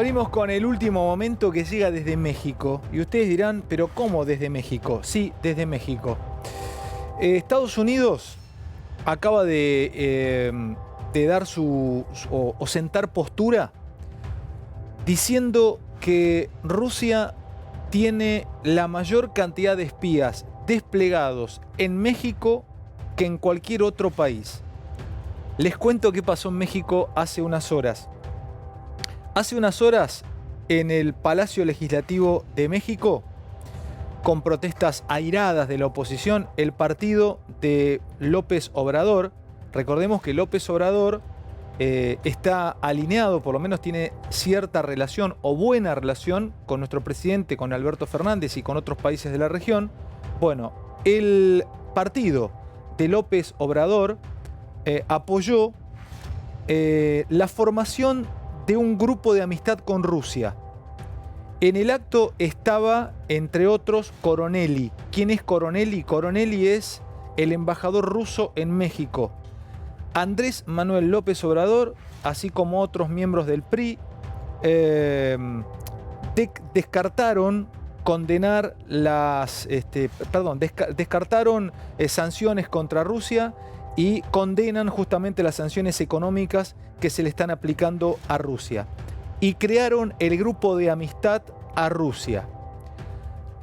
Abrimos con el último momento que llega desde México. Y ustedes dirán, ¿pero cómo desde México? Sí, desde México. Estados Unidos acaba de dar o sentar postura diciendo que Rusia tiene la mayor cantidad de espías desplegados en México que en cualquier otro país. Les cuento qué pasó en México hace unas horas. Hace unas horas, en el Palacio Legislativo de México, con protestas airadas de la oposición, el partido de López Obrador, recordemos que López Obrador está alineado, por lo menos tiene cierta relación o buena relación con nuestro presidente, con Alberto Fernández y con otros países de la región. Bueno, el partido de López Obrador apoyó la formación de un grupo de amistad con Rusia. En el acto estaba, entre otros, Coronelli. ¿Quién es Coronelli? Coronelli es el embajador ruso en México. Andrés Manuel López Obrador, así como otros miembros del PRI, descartaron condenar descartaron sanciones contra Rusia y condenan justamente las sanciones económicas que se le están aplicando a Rusia. Y crearon el grupo de amistad a Rusia.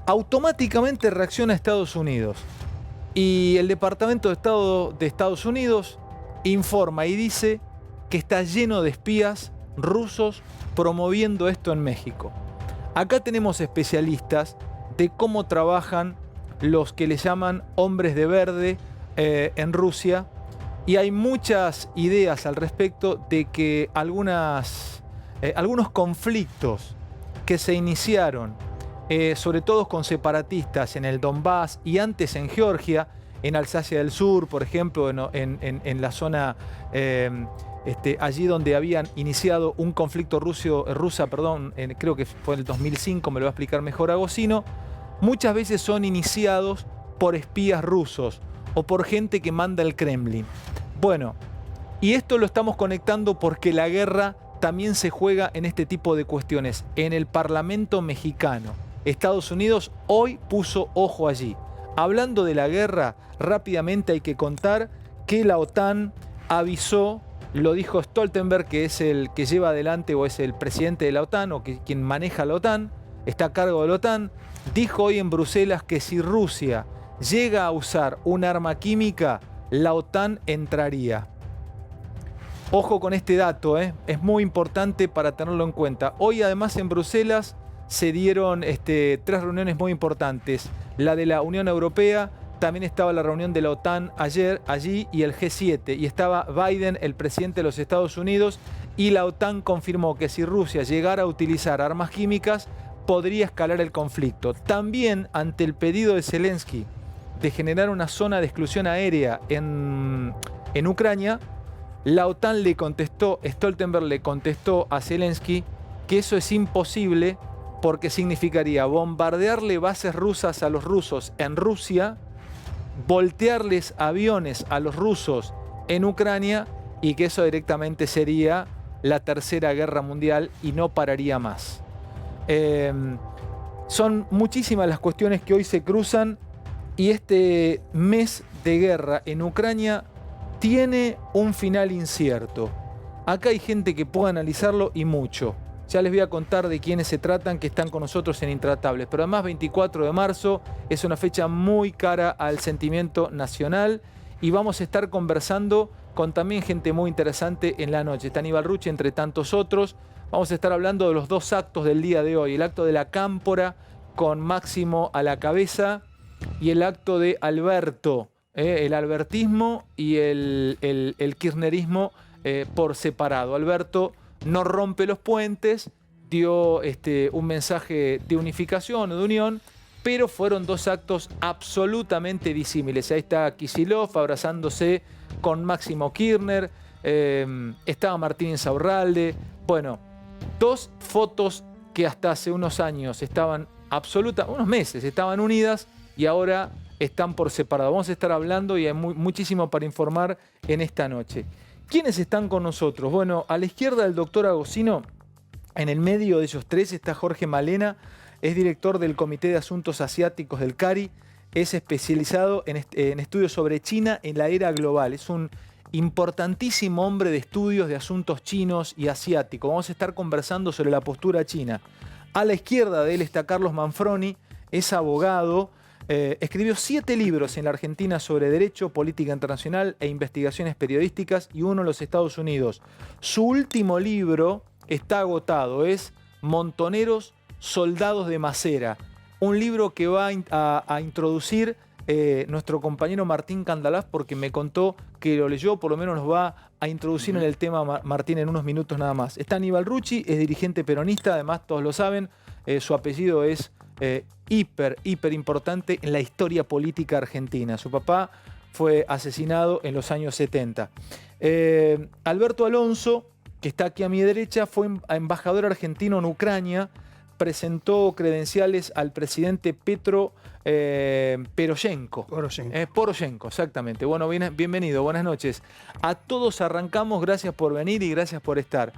Automáticamente reacciona Estados Unidos. Y el Departamento de Estado de Estados Unidos informa y dice que está lleno de espías rusos promoviendo esto en México. Acá tenemos especialistas de cómo trabajan los que le llaman hombres de verde en Rusia, y hay muchas ideas al respecto de que algunos conflictos que se iniciaron, sobre todo con separatistas en el Donbass y antes en Georgia, en Alsacia del Sur, por ejemplo, en la zona allí donde habían iniciado un conflicto rusa, creo que fue en el 2005, me lo va a explicar mejor Agosino, muchas veces son iniciados por espías rusos o por gente que manda el Kremlin. Bueno, y esto lo estamos conectando porque la guerra también se juega en este tipo de cuestiones, en el Parlamento mexicano. Estados Unidos hoy puso ojo allí. Hablando de la guerra, rápidamente hay que contar que la OTAN avisó, lo dijo Stoltenberg, que es el que lleva adelante o es el presidente de la OTAN o quien maneja la OTAN, está a cargo de la OTAN, dijo hoy en Bruselas que si Rusia llega a usar un arma química, la OTAN entraría. Ojo con este dato, es muy importante para tenerlo en cuenta. Hoy además en Bruselas se dieron tres reuniones muy importantes. La de la Unión Europea, también estaba la reunión de la OTAN ayer allí y el G7. Y estaba Biden, el presidente de los Estados Unidos, y la OTAN confirmó que si Rusia llegara a utilizar armas químicas, podría escalar el conflicto. También ante el pedido de Zelensky de generar una zona de exclusión aérea en Ucrania, la OTAN le contestó, Stoltenberg le contestó a Zelensky que eso es imposible porque significaría bombardearle bases rusas a los rusos en Rusia, voltearles aviones a los rusos en Ucrania y que eso directamente sería la Tercera Guerra Mundial y no pararía más. Son muchísimas las cuestiones que hoy se cruzan y este mes de guerra en Ucrania tiene un final incierto. Acá hay gente que puede analizarlo y mucho. Ya les voy a contar de quiénes se tratan que están con nosotros en Intratables. Pero además 24 de marzo es una fecha muy cara al sentimiento nacional y vamos a estar conversando con también gente muy interesante en la noche. Está Aníbal Rucci entre tantos otros. Vamos a estar hablando de los dos actos del día de hoy. El acto de la Cámpora con Máximo a la cabeza y el acto de Alberto. El albertismo y el kirchnerismo por separado. Alberto no rompe los puentes, dio un mensaje de unificación o de unión, pero fueron dos actos absolutamente disímiles. Ahí está Kicillof abrazándose con Máximo Kirchner, estaba Martín Insaurralde. Bueno, dos fotos que hasta hace unos años unos meses estaban unidas y ahora están por separado. Vamos a estar hablando y hay muchísimo para informar en esta noche. ¿Quiénes están con nosotros? Bueno, a la izquierda del doctor Agosino En el medio de ellos tres está Jorge Malena, es director del Comité de Asuntos Asiáticos del CARI, es especializado en estudios sobre China en la era global. Es un importantísimo hombre de estudios de asuntos chinos y asiáticos. Vamos a estar conversando sobre la postura china. A la izquierda de él está Carlos Manfroni, es abogado, escribió 7 libros en la Argentina sobre derecho, política internacional e investigaciones periodísticas y uno en los Estados Unidos. Su último libro está agotado, es Montoneros, Soldados de Macera, un libro que va a introducir nuestro compañero Martín Candalás, porque me contó que lo leyó, por lo menos nos va a introducir en el tema Martín en unos minutos nada más. Está Aníbal Rucci, es dirigente peronista, además todos lo saben, su apellido es hiper importante en la historia política argentina. Su papá fue asesinado en los años 70. Alberto Alonso, que está aquí a mi derecha, fue embajador argentino en Ucrania, presentó credenciales al presidente Petro Poroshenko. Poroshenko, exactamente. Bueno, bienvenido, buenas noches. A todos arrancamos, gracias por venir y gracias por estar.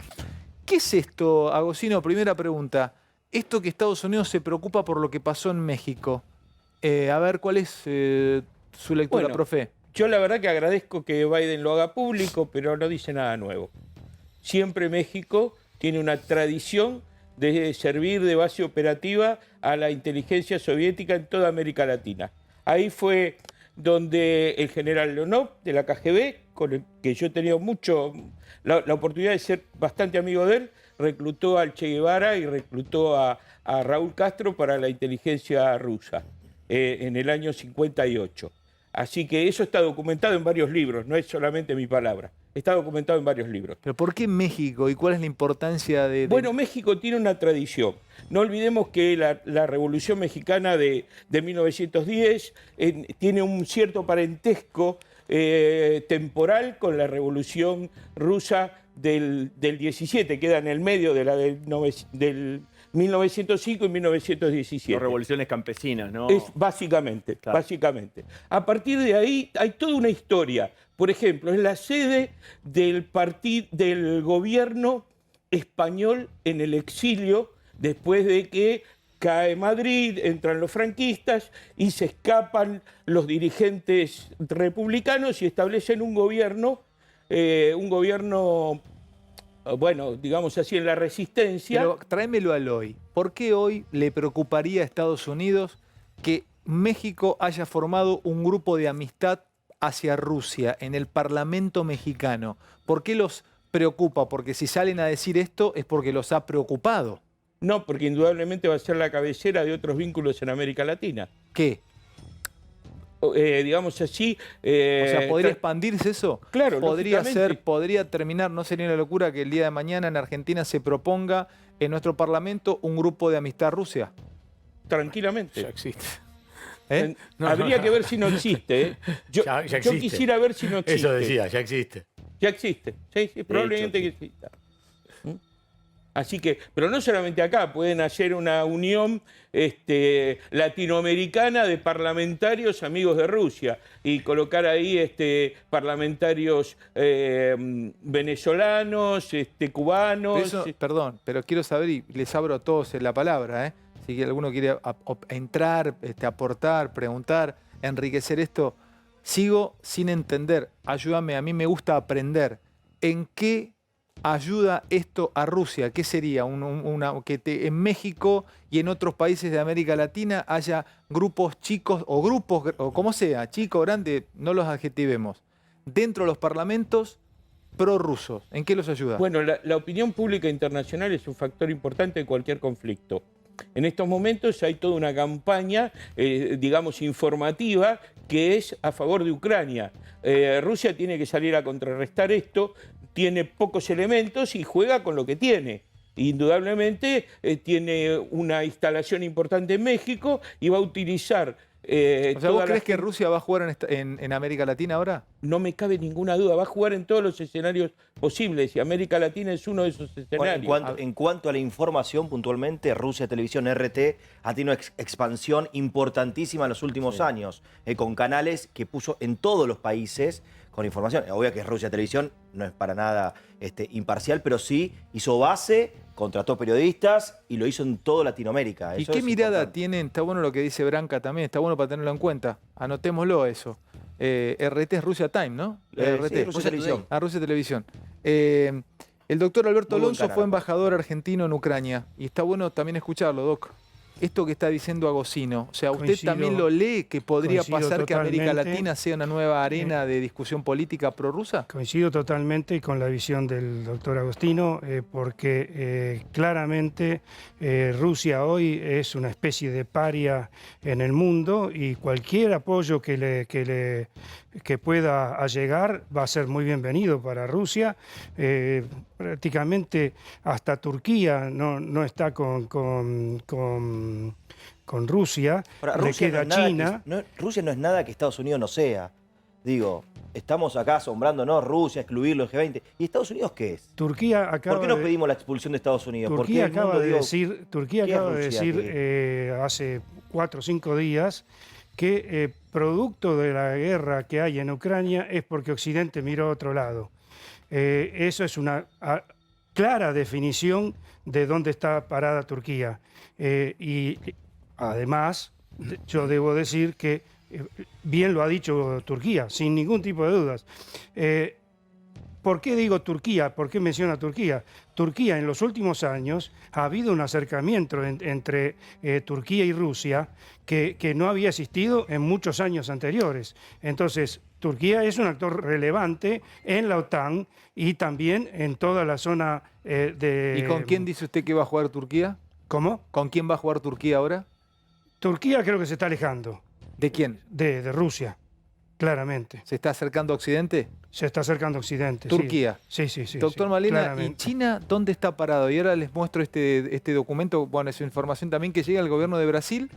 ¿Qué es esto, Agostinho? Primera pregunta. Esto que Estados Unidos se preocupa por lo que pasó en México. A ver, ¿cuál es su lectura, profe? Yo la verdad que agradezco que Biden lo haga público, pero no dice nada nuevo. Siempre México tiene una tradición de servir de base operativa a la inteligencia soviética en toda América Latina. Ahí fue donde el general Leonov de la KGB, con el que yo he tenido la oportunidad de ser bastante amigo de él, reclutó al Che Guevara y reclutó a Raúl Castro para la inteligencia rusa en el año 58. Así que eso está documentado en varios libros, no es solamente mi palabra. Está documentado en varios libros. ¿Pero por qué México y cuál es la importancia de...? Bueno, México tiene una tradición. No olvidemos que la Revolución Mexicana de 1910 tiene un cierto parentesco temporal con la Revolución Rusa del 17, queda en el medio de la del 1905 y 1917. Las revoluciones campesinas, ¿no? Básicamente, Claro. básicamente. A partir de ahí hay toda una historia. Por ejemplo, es la sede del gobierno español en el exilio después de que cae Madrid, entran los franquistas y se escapan los dirigentes republicanos y establecen un gobierno, bueno, digamos así, en la resistencia. Pero tráemelo al hoy. ¿Por qué hoy le preocuparía a Estados Unidos que México haya formado un grupo de amistad hacia Rusia en el Parlamento mexicano? ¿Por qué los preocupa? Porque si salen a decir esto es porque los ha preocupado. No, porque indudablemente va a ser la cabecera de otros vínculos en América Latina. ¿Qué? Digamos así... o sea, ¿podría expandirse eso? Claro, podría terminar, no sería una locura que el día de mañana en Argentina se proponga en nuestro Parlamento un grupo de amistad Rusia. Tranquilamente. Ya existe. Habría que ver si no existe. Yo existe. quisiera ver si no existe. Eso decía, ya existe. Ya existe. Sí, probablemente que exista. Así que, pero no solamente acá, pueden hacer una unión latinoamericana de parlamentarios amigos de Rusia y colocar ahí parlamentarios venezolanos, cubanos. Perdón, pero quiero saber, y les abro a todos la palabra, si alguno quiere entrar, aportar, preguntar, enriquecer esto, sigo sin entender. Ayúdame, a mí me gusta aprender. ¿En qué ayuda esto a Rusia? ¿Qué sería? En México y en otros países de América Latina haya grupos chicos o grupos, o como sea, chico, grande, no los adjetivemos, dentro de los parlamentos prorrusos. ¿En qué los ayuda? Bueno, la opinión pública internacional es un factor importante en cualquier conflicto. En estos momentos hay toda una campaña, digamos, informativa que es a favor de Ucrania. Rusia tiene que salir a contrarrestar esto, tiene pocos elementos y juega con lo que tiene. Indudablemente tiene una instalación importante en México y va a utilizar... o sea, ¿vos crees que Rusia va a jugar en América Latina ahora? No me cabe ninguna duda, va a jugar en todos los escenarios posibles y América Latina es uno de esos escenarios. Bueno, en cuanto a la información, puntualmente, Rusia Televisión RT ha tenido una expansión importantísima en los últimos años, con canales que puso en todos los países, con información. Obvio que Rusia Televisión no es para nada imparcial, pero sí hizo base, contrató periodistas y lo hizo en toda Latinoamérica. ¿Y Eso qué es mirada importante. tienen? Está bueno lo que dice Branca también, está bueno para tenerlo en cuenta. Anotémoslo eso. RT es Rusia Time, ¿no? RT. Sí, Rusia Televisión. Rusia Televisión. El doctor Alberto Muy buen Alonso canal, fue aparte. embajador argentino en Ucrania. Y está bueno también escucharlo, Doc. Esto que está diciendo Agostino, o sea, ¿usted Coincido- también lo lee que podría coincido pasar que América totalmente. Latina sea una nueva arena de discusión política prorrusa? Coincido totalmente con la visión del doctor Agostino, porque claramente Rusia hoy es una especie de paria en el mundo y cualquier apoyo que pueda llegar va a ser muy bienvenido para Rusia. Prácticamente hasta Turquía no está con Rusia, Ahora, le Rusia, queda no es nada China. Rusia no es nada que Estados Unidos no sea. Digo, estamos acá asombrándonos, Rusia, excluirlo del G20. ¿Y Estados Unidos qué es? Turquía acaba ¿Por qué no de- pedimos la expulsión de Estados Unidos? ¿Por qué Turquía el acaba mundo, de digo, decir, Turquía ¿qué es acaba de Rusia? decir hace 4 o 5 días que producto de la guerra que hay en Ucrania es porque Occidente miró a otro lado. Eso es una clara definición de dónde está parada Turquía. Y además, yo debo decir que bien lo ha dicho Turquía, sin ningún tipo de dudas. ¿Por qué digo Turquía? ¿Por qué menciono a Turquía? Turquía en los últimos años ha habido un acercamiento entre Turquía y Rusia que no había existido en muchos años anteriores. Entonces, Turquía es un actor relevante en la OTAN y también en toda la zona de... ¿Y con quién dice usted que va a jugar Turquía? ¿Cómo? ¿Con quién va a jugar Turquía ahora? Turquía creo que se está alejando ¿De quién? de Rusia, claramente. ¿Se está acercando a Occidente? Se está acercando a Occidente. sí. Turquía. Sí, sí, sí. Doctor sí, Malena, ¿y claramente. China dónde está parado? Y ahora les muestro este documento, bueno, es información también que llega al gobierno de Brasil.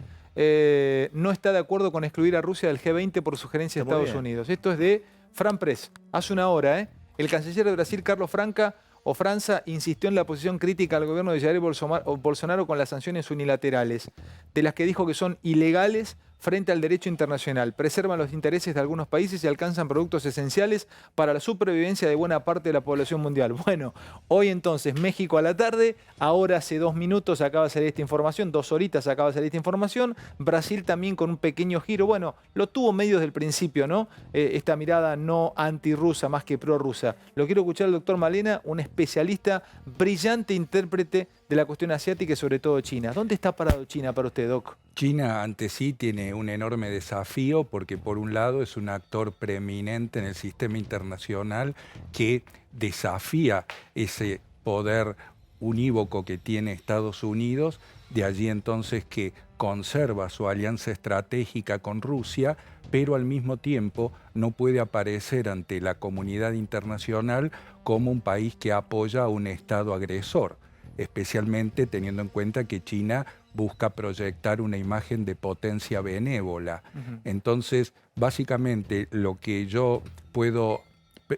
No está de acuerdo con excluir a Rusia del G20 por sugerencia de Está muy Estados bien. Unidos. Esto es de Fran Press, hace una hora. El canciller de Brasil, Carlos França, insistió en la posición crítica al gobierno de Jair Bolsonaro con las sanciones unilaterales, de las que dijo que son ilegales frente al derecho internacional, preservan los intereses de algunos países y alcanzan productos esenciales para la supervivencia de buena parte de la población mundial. Bueno, hoy entonces México a la tarde, ahora hace 2 minutos acaba de salir esta información, 2 horitas acaba de salir esta información, Brasil también con un pequeño giro, bueno, lo tuvo medio desde el principio, ¿no? Esta mirada no antirrusa, más que prorrusa. Lo quiero escuchar al doctor Malena, un especialista, brillante intérprete de la cuestión asiática y sobre todo China. ¿Dónde está parado China para usted, Doc? China ante sí tiene un enorme desafío porque por un lado es un actor preeminente en el sistema internacional que desafía ese poder unívoco que tiene Estados Unidos, de allí entonces que conserva su alianza estratégica con Rusia, pero al mismo tiempo no puede aparecer ante la comunidad internacional como un país que apoya a un Estado agresor, especialmente teniendo en cuenta que China busca proyectar una imagen de potencia benévola. Entonces, básicamente, lo que yo puedo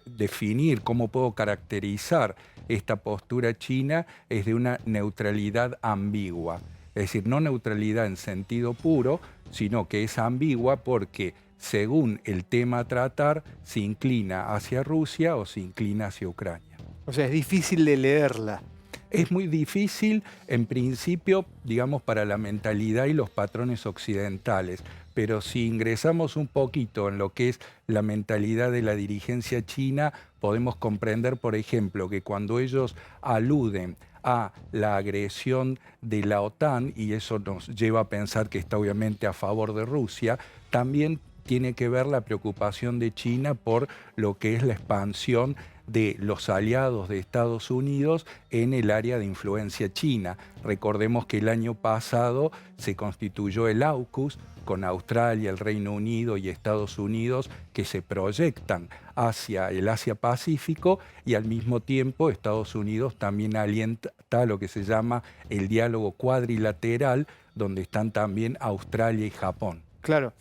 definir, cómo puedo caracterizar esta postura china, es de una neutralidad ambigua. Es decir, no neutralidad en sentido puro, sino que es ambigua porque, según el tema a tratar, se inclina hacia Rusia o se inclina hacia Ucrania. O sea, es difícil de leerla. Es muy difícil, en principio, digamos, para la mentalidad y los patrones occidentales, pero si ingresamos un poquito en lo que es la mentalidad de la dirigencia china, podemos comprender, por ejemplo, que cuando ellos aluden a la agresión de la OTAN, y eso nos lleva a pensar que está obviamente a favor de Rusia, también tiene que ver la preocupación de China por lo que es la expansión de los aliados de Estados Unidos en el área de influencia china. Recordemos que el año pasado se constituyó el AUKUS con Australia, el Reino Unido y Estados Unidos que se proyectan hacia el Asia-Pacífico y al mismo tiempo Estados Unidos también alienta lo que se llama el diálogo cuadrilateral, donde están también Australia y Japón. Claro.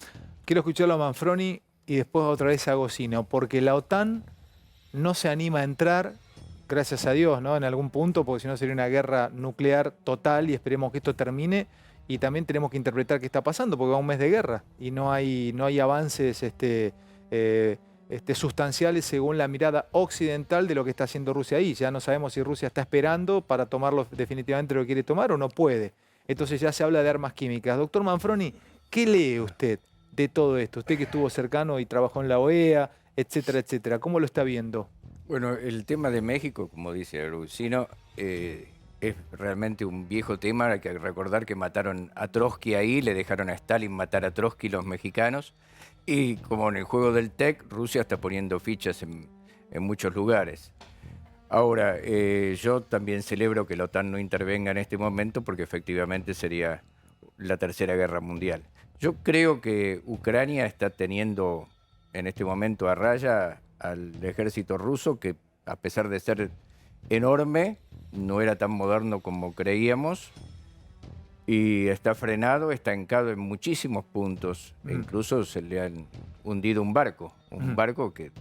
Quiero escucharlo a Manfroni y después otra vez a Agostino, porque la OTAN no se anima a entrar, gracias a Dios, ¿no? En algún punto, porque si no sería una guerra nuclear total y esperemos que esto termine. Y también tenemos que interpretar qué está pasando, porque va un mes de guerra y no hay avances sustanciales según la mirada occidental de lo que está haciendo Rusia ahí. Ya no sabemos si Rusia está esperando para tomarlo definitivamente lo que quiere tomar o no puede. Entonces ya se habla de armas químicas. Doctor Manfroni, ¿qué lee usted de todo esto? Usted que estuvo cercano y trabajó en la OEA, etcétera, etcétera. ¿Cómo lo está viendo? Bueno, el tema de México, como dice Agusino, es realmente un viejo tema. Hay que recordar que mataron a Trotsky ahí, le dejaron a Stalin matar a Trotsky los mexicanos. Y como en el juego del TEC, Rusia está poniendo fichas en muchos lugares. Ahora, yo también celebro que la OTAN no intervenga en este momento porque efectivamente sería la Tercera Guerra Mundial. Yo creo que Ucrania está teniendo en este momento a raya al ejército ruso, que a pesar de ser enorme, no era tan moderno como creíamos, y está frenado, estancado en muchísimos puntos. E incluso se le han hundido un barco que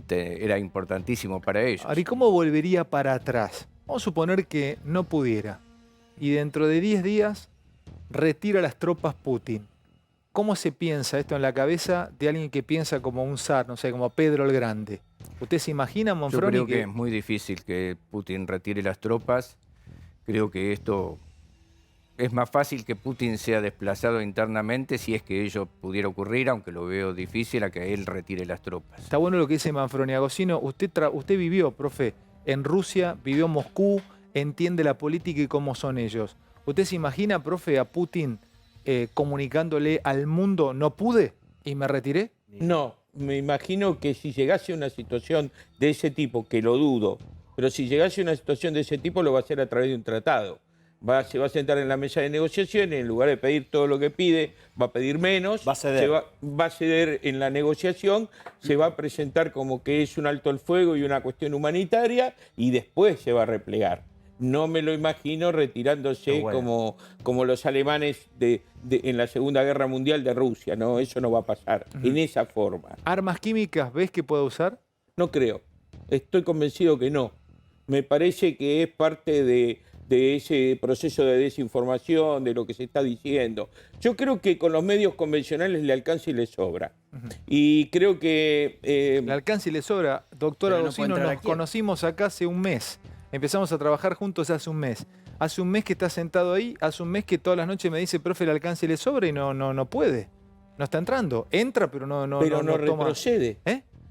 era importantísimo para ellos. Ahora, ¿y cómo volvería para atrás? Vamos a suponer que no pudiera, y dentro de 10 días retira las tropas Putin. ¿Cómo se piensa esto en la cabeza de alguien que piensa como un zar, no sé, como Pedro el Grande? ¿Usted se imagina, Manfroni? Yo creo que es muy difícil que Putin retire las tropas. Creo que esto es más fácil que Putin sea desplazado internamente, si es que ello pudiera ocurrir, aunque lo veo difícil, a que él retire las tropas. Está bueno lo que dice Manfroni. Agosino, usted vivió, profe, en Rusia, vivió en Moscú, entiende la política y cómo son ellos. ¿Usted se imagina, profe, a Putin comunicándole al mundo, no pude y me retiré? No, me imagino que si llegase a una situación de ese tipo, que lo dudo, pero si llegase a una situación de ese tipo lo va a hacer a través de un tratado. Se va a sentar en la mesa de negociaciones, en lugar de pedir todo lo que pide, va a pedir menos, Va a ceder. va a ceder en la negociación, se va a presentar como que es un alto el fuego y una cuestión humanitaria y después se va a replegar. No me lo imagino retirándose como los alemanes en la Segunda Guerra Mundial de Rusia. No, eso no va a pasar en esa forma. ¿Armas químicas ves que puede usar? No creo. Estoy convencido que no. Me parece que es parte de ese proceso de desinformación, de lo que se está diciendo. Yo creo que con los medios convencionales le alcanza y le sobra. Y creo que... Le alcanza y le sobra. Doctor Agosino, nos conocimos acá hace un mes. Empezamos a trabajar juntos hace un mes. Hace un mes que está sentado ahí, hace un mes que todas las noches me dice, profe, le alcanza y le sobra y no puede. No está entrando. Entra, pero no toma. Retrocede.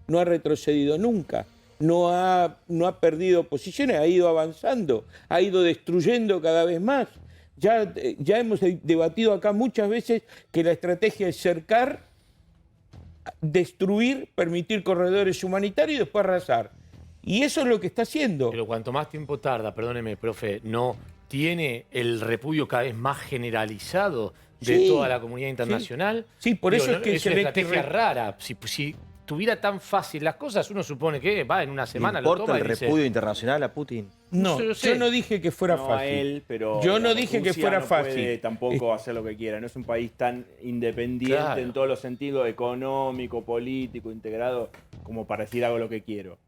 No ha retrocedido nunca. No ha perdido posiciones, ha ido avanzando, ha ido destruyendo cada vez más. Ya hemos debatido acá muchas veces que la estrategia es cercar, destruir, permitir corredores humanitarios y después arrasar. Y eso es lo que está haciendo. Pero cuanto más tiempo tarda, perdóneme, profe, ¿no tiene el repudio cada vez más generalizado de toda la comunidad internacional? Sí, por eso es que es una estrategia rara. Si tuviera tan fácil las cosas, uno supone que va en una semana, lo toma ¿Importa el repudio internacional a Putin? No, yo no dije que fuera fácil. A él, pero yo no dije que fuera fácil. Puede tampoco hacer lo que quiera. No es un país tan independiente en todos los sentidos, económico, político, integrado, como para decir hago lo que quiero.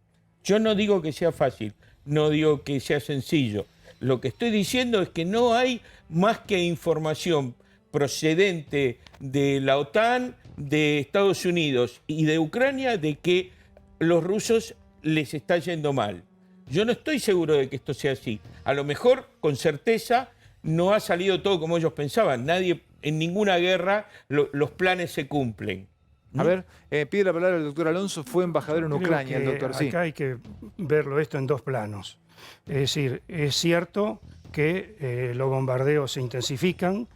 Yo no digo que sea fácil, no digo que sea sencillo. Lo que estoy diciendo es que no hay más que información procedente de la OTAN, de Estados Unidos y de Ucrania de que los rusos les está yendo mal. Yo no estoy seguro de que esto sea así. A lo mejor, con certeza, no ha salido todo como ellos pensaban. Nadie, en ninguna guerra, los planes se cumplen. A ver, pide la palabra el doctor Alonso, fue embajador en Ucrania, el doctor. Sí. Acá hay que verlo esto en dos planos. Es decir, es cierto que los bombardeos se intensifican,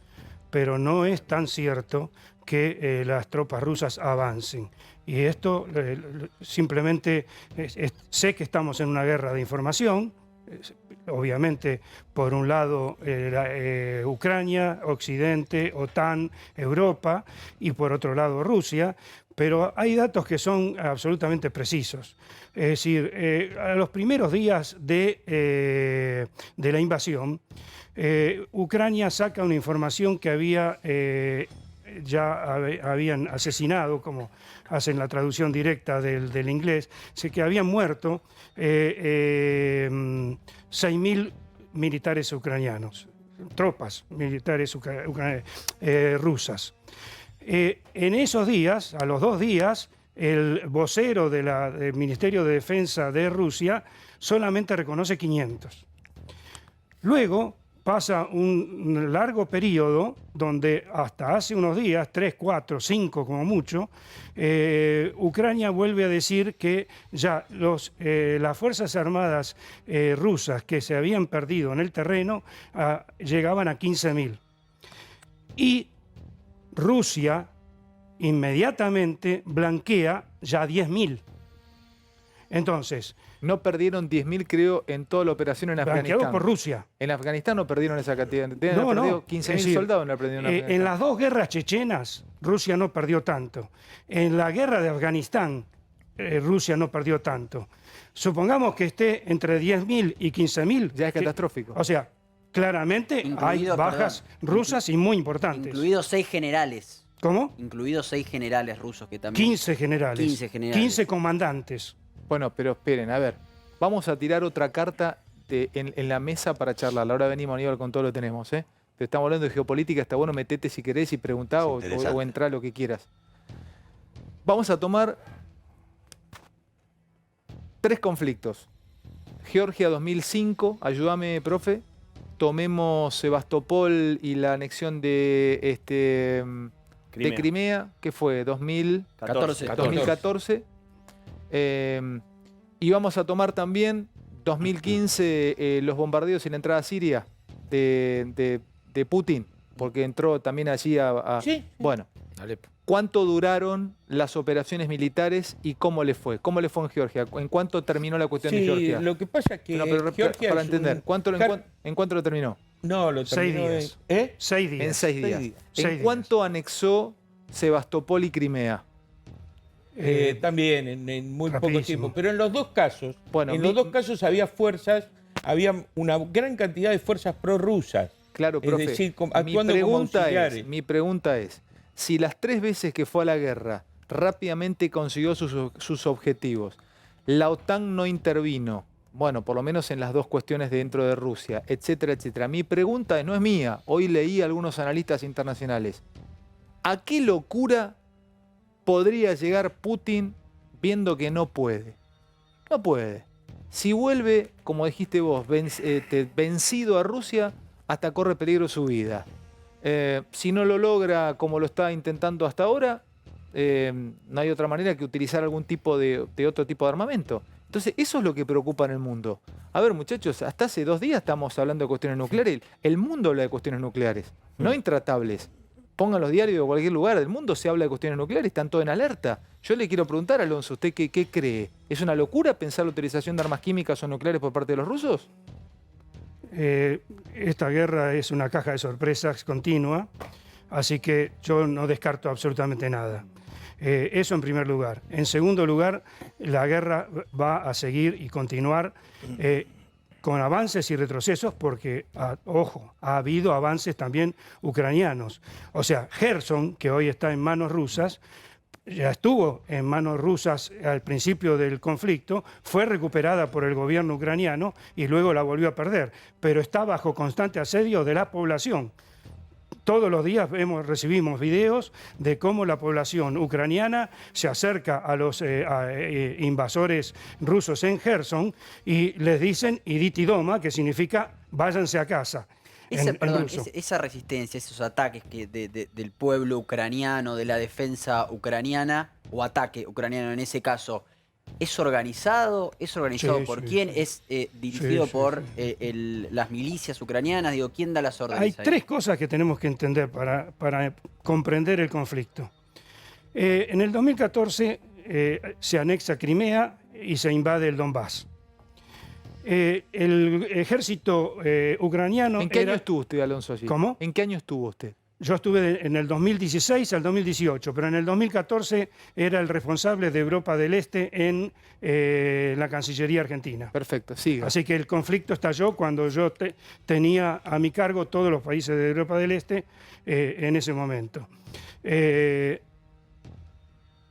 pero no es tan cierto que las tropas rusas avancen. Y esto simplemente sé que estamos en una guerra de información. Obviamente, por un lado, Ucrania, Occidente, OTAN, Europa, y por otro lado, Rusia, pero hay datos que son absolutamente precisos. Es decir, a los primeros días de la invasión, Ucrania saca una información que habían asesinado, como hacen la traducción directa del inglés, que habían muerto 6.000 militares ucranianos, tropas militares rusas. En esos días, a los 2 días, el vocero del Ministerio de Defensa de Rusia solamente reconoce 500. Luego pasa un largo periodo donde hasta hace unos días, 3, 4, 5 como mucho, Ucrania vuelve a decir que ya las Fuerzas Armadas rusas que se habían perdido en el terreno llegaban a 15.000. Y Rusia inmediatamente blanquea ya 10.000. Entonces, no perdieron 10.000, creo, en toda la operación en Afganistán. Blanqueados por Rusia. En Afganistán no perdieron esa cantidad. No, perdido 15.000 es decir, soldados, no perdieron en Afganistán. En las dos guerras chechenas, Rusia no perdió tanto. En la guerra de Afganistán, Rusia no perdió tanto. Supongamos que esté entre 10.000 y 15.000. Ya es catastrófico. O sea, claramente hay bajas rusas y muy importantes. Incluidos 6 generales. ¿Cómo? Incluidos 6 generales rusos que también... 15 generales. 15 generales. 15 comandantes. Bueno, pero esperen, a ver. Vamos a tirar otra carta en la mesa para charlar. Ahora venimos, Aníbal, con todo lo que tenemos, ¿eh? Pero estamos hablando de geopolítica, está bueno, metete si querés y preguntá o entrá lo que quieras. Vamos a tomar 3 conflictos. Georgia 2005, ayúdame, profe. Tomemos Sebastopol y la anexión de Crimea, ¿qué fue? 2014. Y vamos a tomar también 2015 los bombardeos y la entrada a Siria de Putin, porque entró también allí Sí. Bueno, Alepo. ¿cuánto duraron las operaciones militares y cómo le fue? ¿Cómo le fue en Georgia? ¿En cuánto terminó la cuestión de Sí, Georgia? lo que pasa es que No, pero Georgia para es entender, ¿en cuánto lo terminó? No, lo 6 terminó días. 6 días. En 6 días. 6 días. ¿En 6 cuánto anexó Sebastopol y Crimea? También en muy poco rapidísimo. tiempo. Pero en los dos casos, Bueno, los dos casos había una gran cantidad de fuerzas prorrusas. Claro, Es profe. decir, actuando como auxiliares. Mi pregunta es, si las 3 veces que fue a la guerra rápidamente consiguió sus objetivos, la OTAN no intervino, bueno, por lo menos en las 2 cuestiones dentro de Rusia, etcétera, etcétera. Mi pregunta no es mía, hoy leí a algunos analistas internacionales. ¿A qué locura podría llegar Putin viendo que no puede? No puede. Si vuelve, como dijiste vos, vencido a Rusia, hasta corre peligro su vida. Si no lo logra como lo está intentando hasta ahora, no hay otra manera que utilizar algún tipo de otro tipo de armamento. Entonces, eso es lo que preocupa en el mundo. A ver, muchachos, hasta hace 2 días estamos hablando de cuestiones nucleares. El mundo habla de cuestiones nucleares, no intratables. Pongan los diarios de cualquier lugar del mundo, se habla de cuestiones nucleares, están todos en alerta. Yo le quiero preguntar, Alonso, ¿usted qué cree? ¿Es una locura pensar la utilización de armas químicas o nucleares por parte de los rusos? Esta guerra es una caja de sorpresas continua, así que yo no descarto absolutamente nada. Eso en primer lugar. En segundo lugar, la guerra va a seguir y continuar con avances y retrocesos porque, ojo, ha habido avances también ucranianos. O sea, Gerson, que hoy está en manos rusas, ya estuvo en manos rusas al principio del conflicto, fue recuperada por el gobierno ucraniano y luego la volvió a perder, pero está bajo constante asedio de la población. Todos los días recibimos videos de cómo la población ucraniana se acerca a los invasores rusos en Gerson y les dicen iditi doma, que significa váyanse a casa. Esa resistencia, esos ataques del pueblo ucraniano, de la defensa ucraniana, o ataque ucraniano en ese caso, ¿es organizado? ¿Es organizado por quién? Sí. ¿Es dirigido por las milicias ucranianas? Digo, ¿quién da las órdenes? Hay ahí? 3 cosas que tenemos que entender para comprender el conflicto. En el 2014 se anexa Crimea y se invade el Donbass. El ejército ucraniano... ¿En qué año estuvo usted, Alonso, allí? ¿Cómo? ¿En qué año estuvo usted? Yo estuve en el 2016 al 2018, pero en el 2014 era el responsable de Europa del Este en la Cancillería Argentina. Perfecto, siga. Así que el conflicto estalló cuando yo tenía a mi cargo todos los países de Europa del Este en ese momento.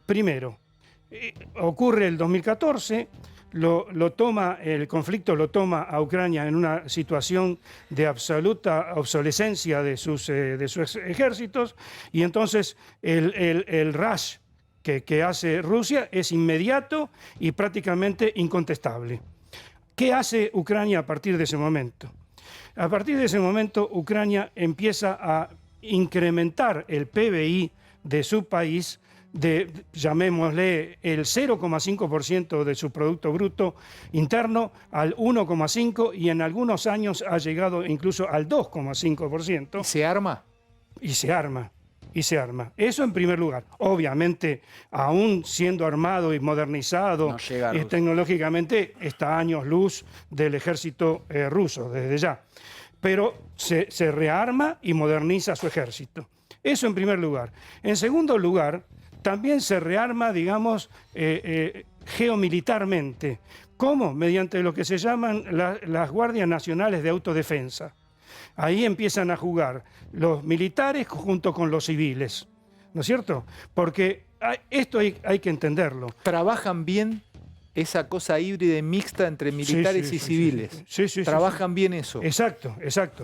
Primero, ocurre el 2014... el conflicto lo toma a Ucrania en una situación de absoluta obsolescencia de sus ejércitos y entonces el rush que hace Rusia es inmediato y prácticamente incontestable. ¿Qué hace Ucrania a partir de ese momento? A partir de ese momento, Ucrania empieza a incrementar el PBI de su país llamémosle, el 0,5% de su Producto Bruto Interno al 1,5% y en algunos años ha llegado incluso al 2,5%. ¿Y se arma? Y se arma. Y se arma. Eso en primer lugar. Obviamente, aún siendo armado y modernizado no tecnológicamente, está a años luz del ejército ruso, desde ya. Pero se rearma y moderniza su ejército. Eso en primer lugar. En segundo lugar, también se rearma, digamos, geomilitarmente. ¿Cómo? Mediante lo que se llaman las Guardias Nacionales de Autodefensa. Ahí empiezan a jugar los militares junto con los civiles, ¿no es cierto? Porque esto hay que entenderlo. ¿Trabajan bien esa cosa híbrida y mixta entre militares y civiles? Sí, ¿Trabajan bien eso? Exacto.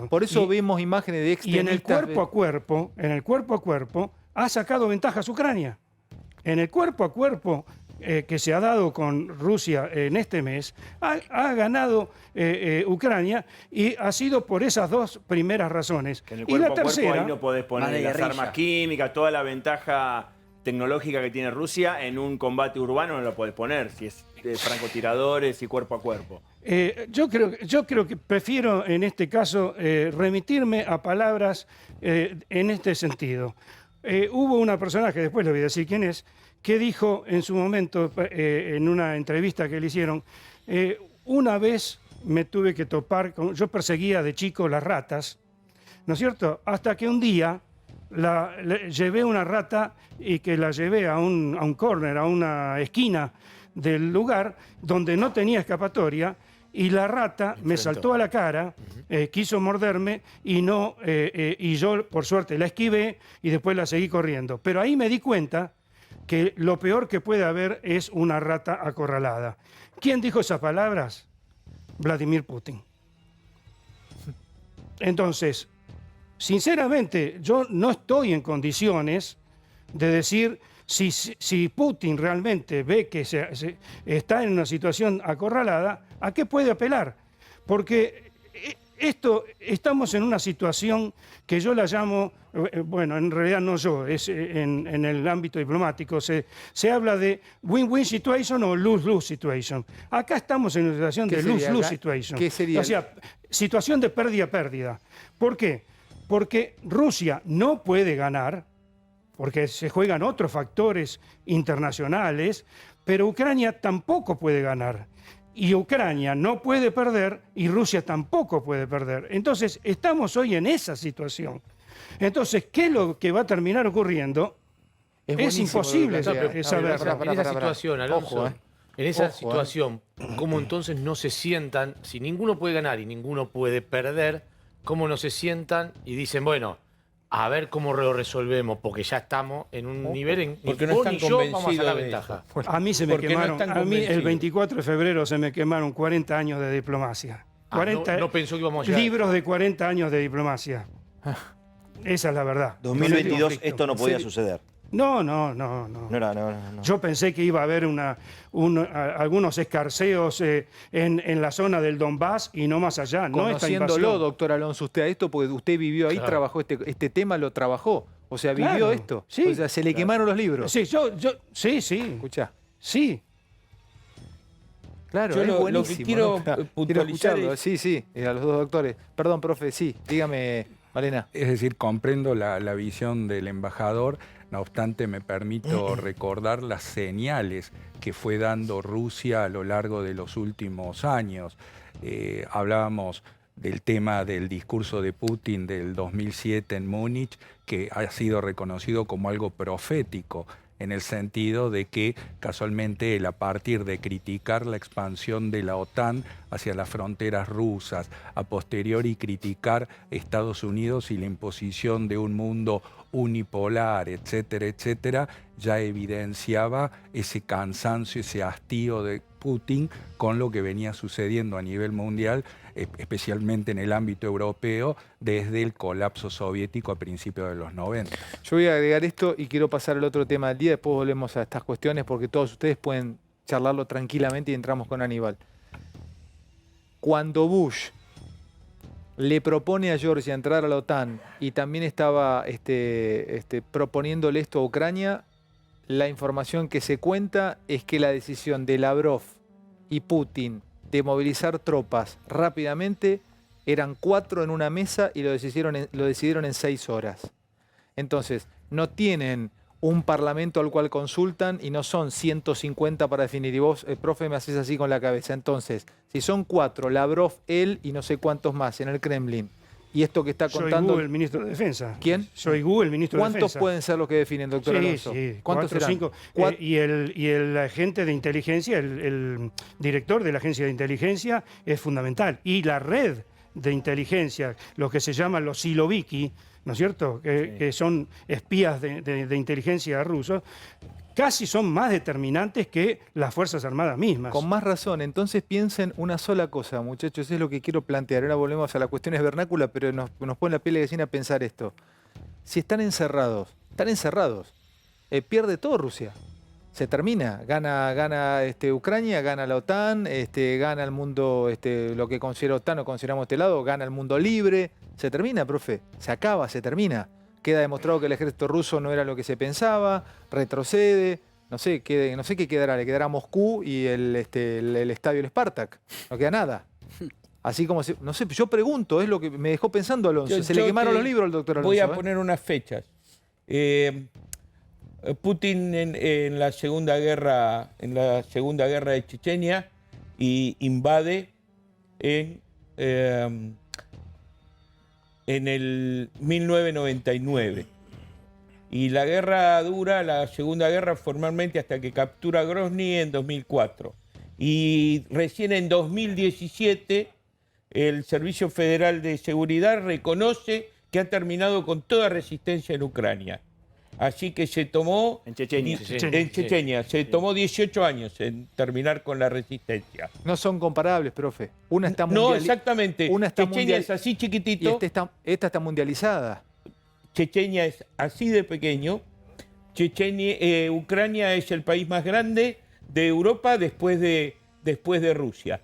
Por eso vemos imágenes de extremistas. Y en el cuerpo a cuerpo, ha sacado ventajas Ucrania. En el cuerpo a cuerpo que se ha dado con Rusia en este mes, ha ganado Ucrania y ha sido por esas dos primeras razones. Que en el y la cuerpo a cuerpo tercera, ahí no podés poner las armas químicas, toda la ventaja tecnológica que tiene Rusia en un combate urbano no lo podés poner, si es francotiradores y cuerpo a cuerpo. Yo creo que prefiero en este caso remitirme a palabras en este sentido. Hubo una persona, que después le voy a decir quién es, que dijo en su momento, en una entrevista que le hicieron, una vez me tuve que topar yo perseguía de chico las ratas, ¿no es cierto? Hasta que un día llevé una rata y que la llevé a un corner, a una esquina del lugar donde no tenía escapatoria, y la rata me saltó a la cara, quiso morderme y yo por suerte la esquivé y después la seguí corriendo. Pero ahí me di cuenta que lo peor que puede haber es una rata acorralada. ¿Quién dijo esas palabras? Vladimir Putin. Entonces, sinceramente, yo no estoy en condiciones de decir si Putin realmente ve que está en una situación acorralada, ¿a qué puede apelar? Porque estamos en una situación que yo la llamo, bueno, en realidad no yo, es en el ámbito diplomático, se habla de win-win situation o lose-lose situation. Acá estamos en una situación de lose-lose situation. ¿Qué sería? O sea, situación de pérdida-pérdida. ¿Por qué? Porque Rusia no puede ganar, porque se juegan otros factores internacionales, pero Ucrania tampoco puede ganar. Y Ucrania no puede perder y Rusia tampoco puede perder. Entonces, estamos hoy en esa situación. Entonces, ¿qué es lo que va a terminar ocurriendo? Es imposible saber. En esa situación, Alonso, en esa situación, ¿cómo entonces no se sientan, si ninguno puede ganar y ninguno puede perder, cómo no se sientan y dicen, bueno, a ver cómo lo resolvemos, porque ya estamos en un nivel en porque no están vamos a sacar de ventaja? A mí se me quemaron, a mí el 24 de febrero se me quemaron 40 años de diplomacia. 40 no pensó que íbamos a llegar. Libros de 40 años de diplomacia. Esa es la verdad. 2022 esto no podía suceder. No. Yo pensé que iba a haber algunos escarceos en la zona del Donbass y no más allá. Conociéndolo, doctor Alonso, usted a esto, porque usted vivió ahí, trabajó este tema, lo trabajó. O sea, vivió esto. Sí, o sea, se le quemaron los libros. Sí, sí. Escuchá. Sí. Claro, yo es lo que quiero puntualizar es... Sí, a los dos doctores. Perdón, profe, sí, dígame, Malena. Es decir, comprendo la visión del embajador. No obstante, me permito recordar las señales que fue dando Rusia a lo largo de los últimos años. Hablábamos del tema del discurso de Putin del 2007 en Múnich, que ha sido reconocido como algo profético, en el sentido de que casualmente él, a partir de criticar la expansión de la OTAN hacia las fronteras rusas, a posteriori criticar Estados Unidos y la imposición de un mundo unipolar, etcétera, etcétera, ya evidenciaba ese cansancio, ese hastío de Putin con lo que venía sucediendo a nivel mundial especialmente en el ámbito europeo, desde el colapso soviético a principios de los 90. Yo voy a agregar esto y quiero pasar al otro tema del día, después volvemos a estas cuestiones porque todos ustedes pueden charlarlo tranquilamente y entramos con Aníbal. Cuando Bush le propone a Georgia entrar a la OTAN y también estaba proponiéndole esto a Ucrania, la información que se cuenta es que la decisión de Lavrov y Putin de movilizar tropas rápidamente eran 4 en una mesa y lo decidieron en 6 horas. Entonces, no tienen un parlamento al cual consultan y no son 150 para definir. Y vos, profe, me haces así con la cabeza. Entonces, si son 4, Lavrov, él y no sé cuántos más en el Kremlin, y esto que está contando... Shoigu, el ministro de Defensa. ¿Quién? Shoigu, el ministro de Defensa. ¿Cuántos pueden ser los que definen, doctor Alonso? Sí, ¿Cuántos 4 o serán? 5. Y el agente de inteligencia, el director de la agencia de inteligencia es fundamental. Y la red de inteligencia, lo que se llaman los siloviki, ¿no es cierto?, que son espías de inteligencia rusos, casi son más determinantes que las Fuerzas Armadas mismas. Con más razón. Entonces piensen una sola cosa, muchachos, es lo que quiero plantear. Ahora volvemos a las cuestiones vernáculas, pero nos pone la piel de gallina pensar esto. Si están encerrados, pierde todo Rusia. Se termina, gana Ucrania, gana la OTAN, gana el mundo, lo que considera OTAN o consideramos este lado, gana el mundo libre. Se termina, profe, se acaba, se termina. Queda demostrado que el ejército ruso no era lo que se pensaba, retrocede, no sé qué quedará, le quedará Moscú y el estadio del Spartak, no queda nada. Así como, no sé, yo pregunto, es lo que me dejó pensando Alonso. Se le quemaron los libros al doctor Alonso. Voy a poner unas fechas. Putin en la segunda guerra de Chechenia y invade en el 1999. Y la guerra dura, la segunda guerra formalmente hasta que captura Grozny en 2004. Y recién en 2017 el Servicio Federal de Seguridad reconoce que ha terminado con toda resistencia en Ucrania. Así que se tomó... En Chechenia. Se tomó 18 años en terminar con la resistencia. No son comparables, profe. Una está No, exactamente. Chechenia es así chiquitito. Y esta está mundializada. Chechenia es así de pequeño. Ucrania es el país más grande de Europa después de Rusia.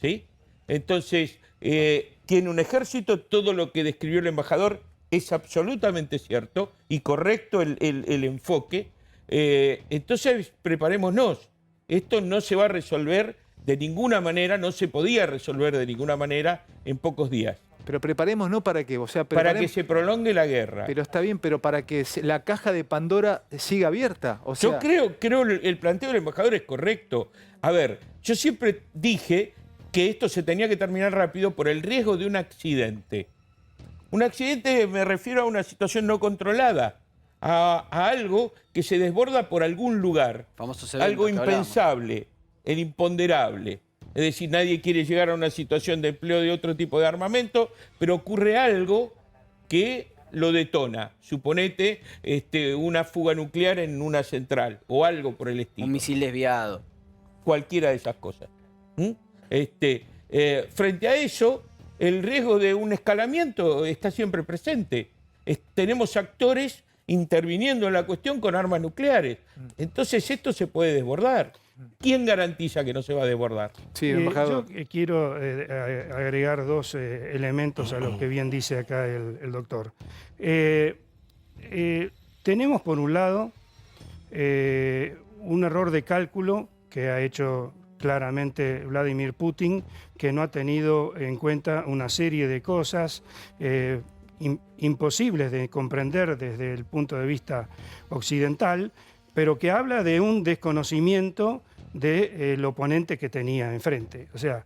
¿Sí? Entonces, tiene un ejército, todo lo que describió el embajador es absolutamente cierto y correcto el enfoque. Entonces, preparémonos. Esto no se va a resolver de ninguna manera, no se podía resolver de ninguna manera en pocos días. Pero preparémonos para qué, o sea, para que se prolongue la guerra. Pero está bien, pero para que la caja de Pandora siga abierta. O sea... Yo creo el planteo del embajador es correcto. A ver, yo siempre dije que esto se tenía que terminar rápido por el riesgo de un accidente. Un accidente me refiero a una situación no controlada, a algo que se desborda por algún lugar, algo impensable, el imponderable. Es decir, nadie quiere llegar a una situación de empleo de otro tipo de armamento, pero ocurre algo que lo detona. Suponete una fuga nuclear en una central o algo por el estilo. Un misil desviado. Cualquiera de esas cosas. Frente a eso, el riesgo de un escalamiento está siempre presente. Tenemos actores interviniendo en la cuestión con armas nucleares. Entonces esto se puede desbordar. ¿Quién garantiza que no se va a desbordar? Sí, embajador. Yo quiero agregar 2 elementos a lo que bien dice acá el doctor. Tenemos por un lado un error de cálculo que ha hecho claramente Vladimir Putin, que no ha tenido en cuenta una serie de cosas imposibles de comprender desde el punto de vista occidental, pero que habla de un desconocimiento del oponente que tenía enfrente. O sea,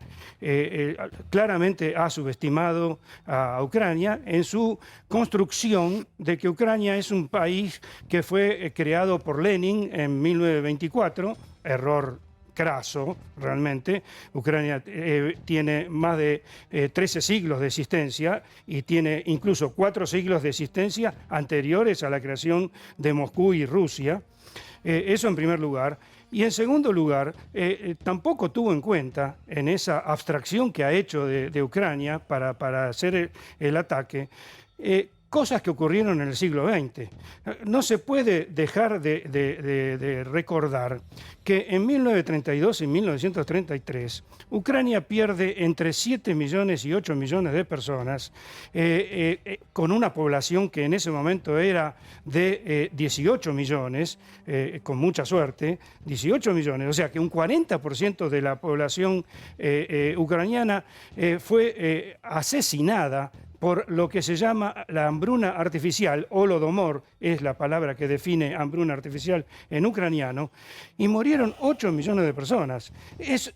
claramente ha subestimado a Ucrania en su construcción de que Ucrania es un país que fue creado por Lenin en 1924, error craso, realmente. Ucrania tiene más de 13 siglos de existencia y tiene incluso 4 siglos de existencia anteriores a la creación de Moscú y Rusia. Eso en primer lugar. Y en segundo lugar, tampoco tuvo en cuenta en esa abstracción que ha hecho de Ucrania para hacer el ataque, cosas que ocurrieron en el siglo XX. No se puede dejar de recordar que en 1932 y 1933 Ucrania pierde entre 7 millones y 8 millones de personas, con una población que en ese momento era de 18 millones, con mucha suerte, 18 millones, o sea que un 40% de la población ucraniana fue asesinada por lo que se llama la hambruna artificial, Holodomor es la palabra que define hambruna artificial en ucraniano, y murieron 8 millones de personas.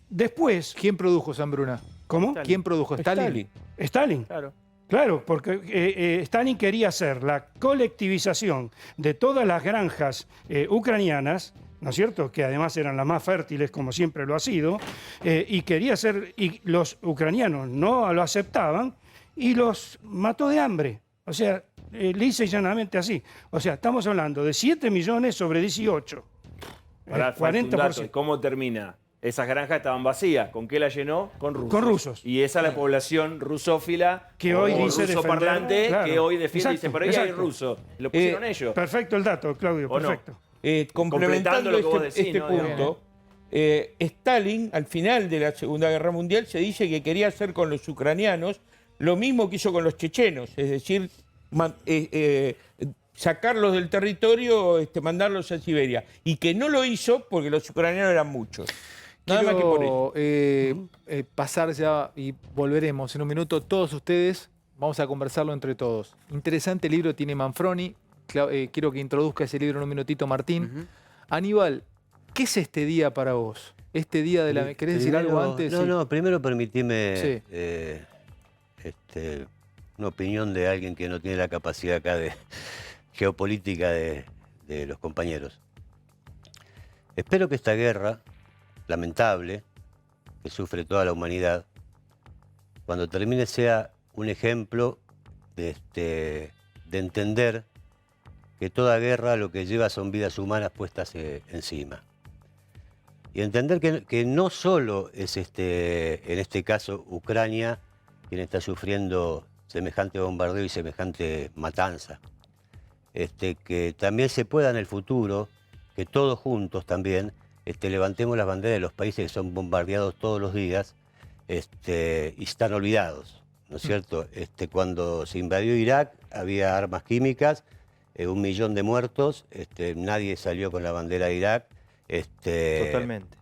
Después... ¿Quién produjo esa hambruna? ¿Cómo? Stalin. ¿Quién produjo? ¿Stalin? Stalin. Claro. Claro, porque Stalin quería hacer la colectivización de todas las granjas ucranianas, ¿no es cierto?, que además eran las más fértiles, como siempre lo ha sido, y quería hacer, y los ucranianos no lo aceptaban, y los mató de hambre. O sea, lisa y llanamente así. O sea, estamos hablando de 7 millones sobre 18. Ahora, 40%. ¿Cómo termina? Esas granjas estaban vacías. ¿Con qué la llenó? Con rusos. Con rusos. Y esa es la población rusófila que hoy dice ruso parlante, claro, que hoy defiende y exacto, dice, pero ahí hay ruso. Lo pusieron ellos. Perfecto el dato, Claudio, perfecto. Complementando lo que vos decís, este ¿no? punto, Stalin, al final de la Segunda Guerra Mundial, se dice que quería hacer con los ucranianos lo mismo que hizo con los chechenos, es decir, sacarlos del territorio, mandarlos a Siberia. Y que no lo hizo porque los ucranianos eran muchos. Nada más que por eso. Pasar ya y volveremos en un minuto. Todos ustedes, vamos a conversarlo entre todos. Interesante libro tiene Manfroni. Quiero que introduzca ese libro en un minutito, Martín. Aníbal, ¿qué es este día para vos? Este día de la... ¿Querés decir algo antes? No, primero permitime... Sí. Una opinión de alguien que no tiene la capacidad acá de geopolítica de los compañeros. Espero que esta guerra, lamentable, que sufre toda la humanidad, cuando termine sea un ejemplo de entender que toda guerra lo que lleva son vidas humanas puestas encima. Y entender que no solo es en este caso Ucrania quien está sufriendo semejante bombardeo y semejante matanza. Que también se pueda en el futuro, que todos juntos también levantemos las banderas de los países que son bombardeados todos los días y están olvidados, ¿no es cierto? Cuando se invadió Irak había armas químicas, 1 millón de muertos, nadie salió con la bandera de Irak. Totalmente.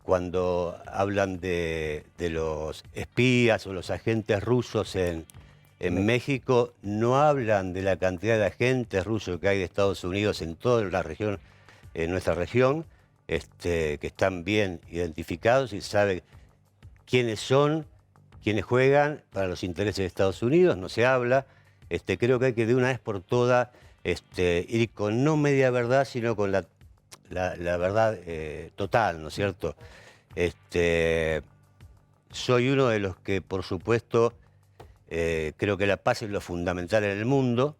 Cuando hablan de los espías o los agentes rusos en México, no hablan de la cantidad de agentes rusos que hay de Estados Unidos en toda la región, en nuestra región, que están bien identificados y saben quiénes son, quiénes juegan para los intereses de Estados Unidos. No se habla. Creo que hay que de una vez por todas ir con no media verdad, sino con la verdad total, ¿no es cierto? Soy uno de los que, por supuesto, creo que la paz es lo fundamental en el mundo,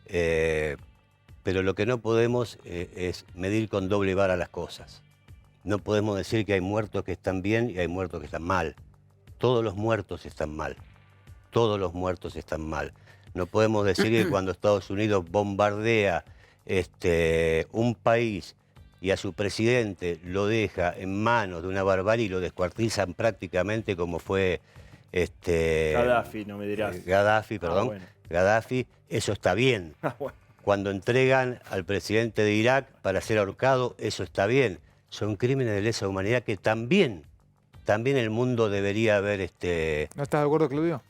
pero lo que no podemos es medir con doble vara las cosas. No podemos decir que hay muertos que están bien y hay muertos que están mal. Todos los muertos están mal. Todos los muertos están mal. No podemos decir que cuando Estados Unidos bombardea un país y a su presidente lo deja en manos de una barbarie y lo descuartizan prácticamente como fue Gaddafi, no me dirás. Gaddafi, perdón. Bueno. Gaddafi, eso está bien. Bueno. Cuando entregan al presidente de Irak para ser ahorcado, eso está bien. Son crímenes de lesa humanidad que también el mundo debería haber... ¿No estás de acuerdo, Claudio?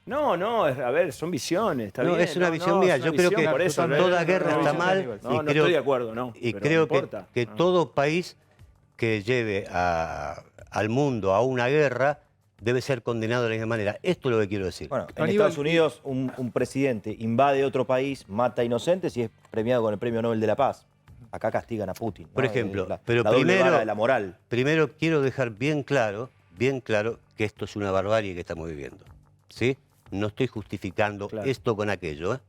No, a ver, son visiones, está bien. Es una visión mía. Yo creo que por eso, toda guerra está mal. No, no estoy de acuerdo, no. Y pero creo no importa. que todo país que lleve al mundo a una guerra debe ser condenado de la misma manera. Esto es lo que quiero decir. Bueno, en Estados Unidos un presidente invade otro país, mata inocentes y es premiado con el Premio Nobel de la Paz. Acá castigan a Putin, ¿no? Por ejemplo, la pero doble vara de la moral. Primero quiero dejar bien claro que esto es una barbarie que estamos viviendo. ¿Sí? No estoy justificando esto con aquello.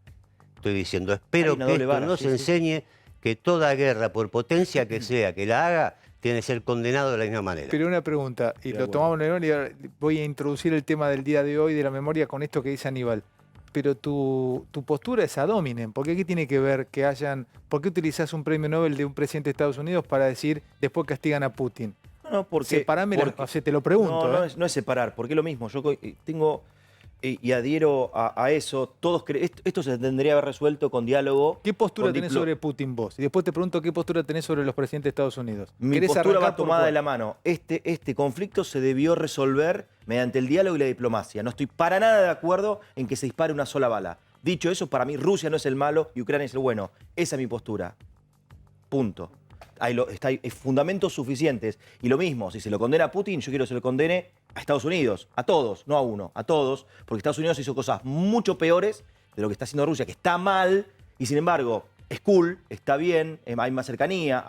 Estoy diciendo, espero que esto nos enseñe que toda guerra, por potencia que sea, que la haga, tiene que ser condenado de la misma manera. Pero una pregunta, y lo tomamos en memoria, voy a introducir el tema del día de hoy de la memoria con esto que dice Aníbal. Pero tu postura es ad hominem, porque ¿qué tiene que ver que por qué utilizás un premio Nobel de un presidente de Estados Unidos para decir después castigan a Putin? No, porque... te lo pregunto. No es separar, porque es lo mismo. Yo tengo y adhiero a eso. Esto se tendría que haber resuelto con diálogo. ¿Qué postura tenés sobre Putin vos? Y después te pregunto qué postura tenés sobre los presidentes de Estados Unidos. Mi postura va tomada de la mano. Este conflicto se debió resolver mediante el diálogo y la diplomacia. No estoy para nada de acuerdo en que se dispare una sola bala. Dicho eso, para mí Rusia no es el malo y Ucrania es el bueno. Esa es mi postura. Punto. Hay fundamentos suficientes. Y lo mismo, si se lo condena a Putin, yo quiero que se lo condene a Estados Unidos. A todos, no a uno, a todos. Porque Estados Unidos hizo cosas mucho peores de lo que está haciendo Rusia, que está mal. Y sin embargo, es cool, está bien, hay más cercanía,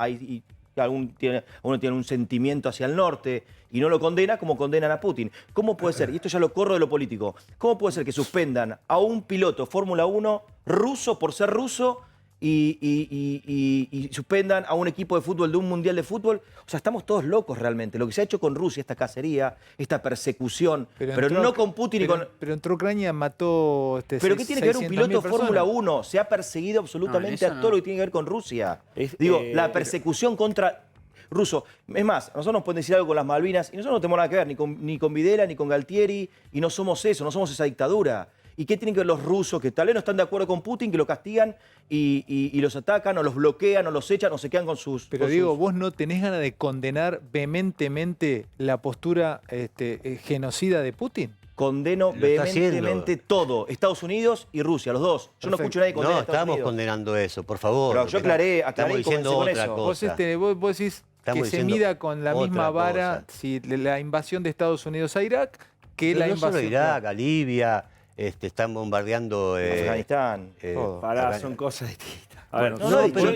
uno tiene un sentimiento hacia el norte y no lo condena como condenan a Putin. ¿Cómo puede ser? Y esto ya lo corro de lo político. ¿Cómo puede ser que suspendan a un piloto Fórmula 1 ruso por ser ruso y suspendan a un equipo de fútbol de un mundial de fútbol? O sea, estamos todos locos realmente. Lo que se ha hecho con Rusia, esta cacería, esta persecución, pero no con Putin y con... Pero entre Ucrania mató... ¿Pero qué tiene que ver un piloto Fórmula 1? Se ha perseguido absolutamente a todo lo que tiene que ver con Rusia. La persecución contra... ruso. Es más, nosotros nos pueden decir algo con las Malvinas y nosotros no tenemos nada que ver ni con Videla ni con Galtieri y no somos eso, no somos esa dictadura. ¿Y qué tienen que ver los rusos que tal vez no están de acuerdo con Putin, que lo castigan y los atacan o los bloquean o los echan o se quedan con sus... Pero digo, ¿vos no tenés ganas de condenar vehementemente la postura genocida de Putin? Condeno vehementemente todo, Estados Unidos y Rusia, los dos. Yo no escucho a nadie condenar a Estados Estamos Unidos. condenando eso, por favor. Pero yo aclaré estamos diciendo con otra eso. cosa. Vos decís que se mida con la misma vara si la invasión de Estados Unidos a Irak que pero la no invasión... solo Irak, a Libia, están bombardeando... Afganistán, son cosas distintas. A ver,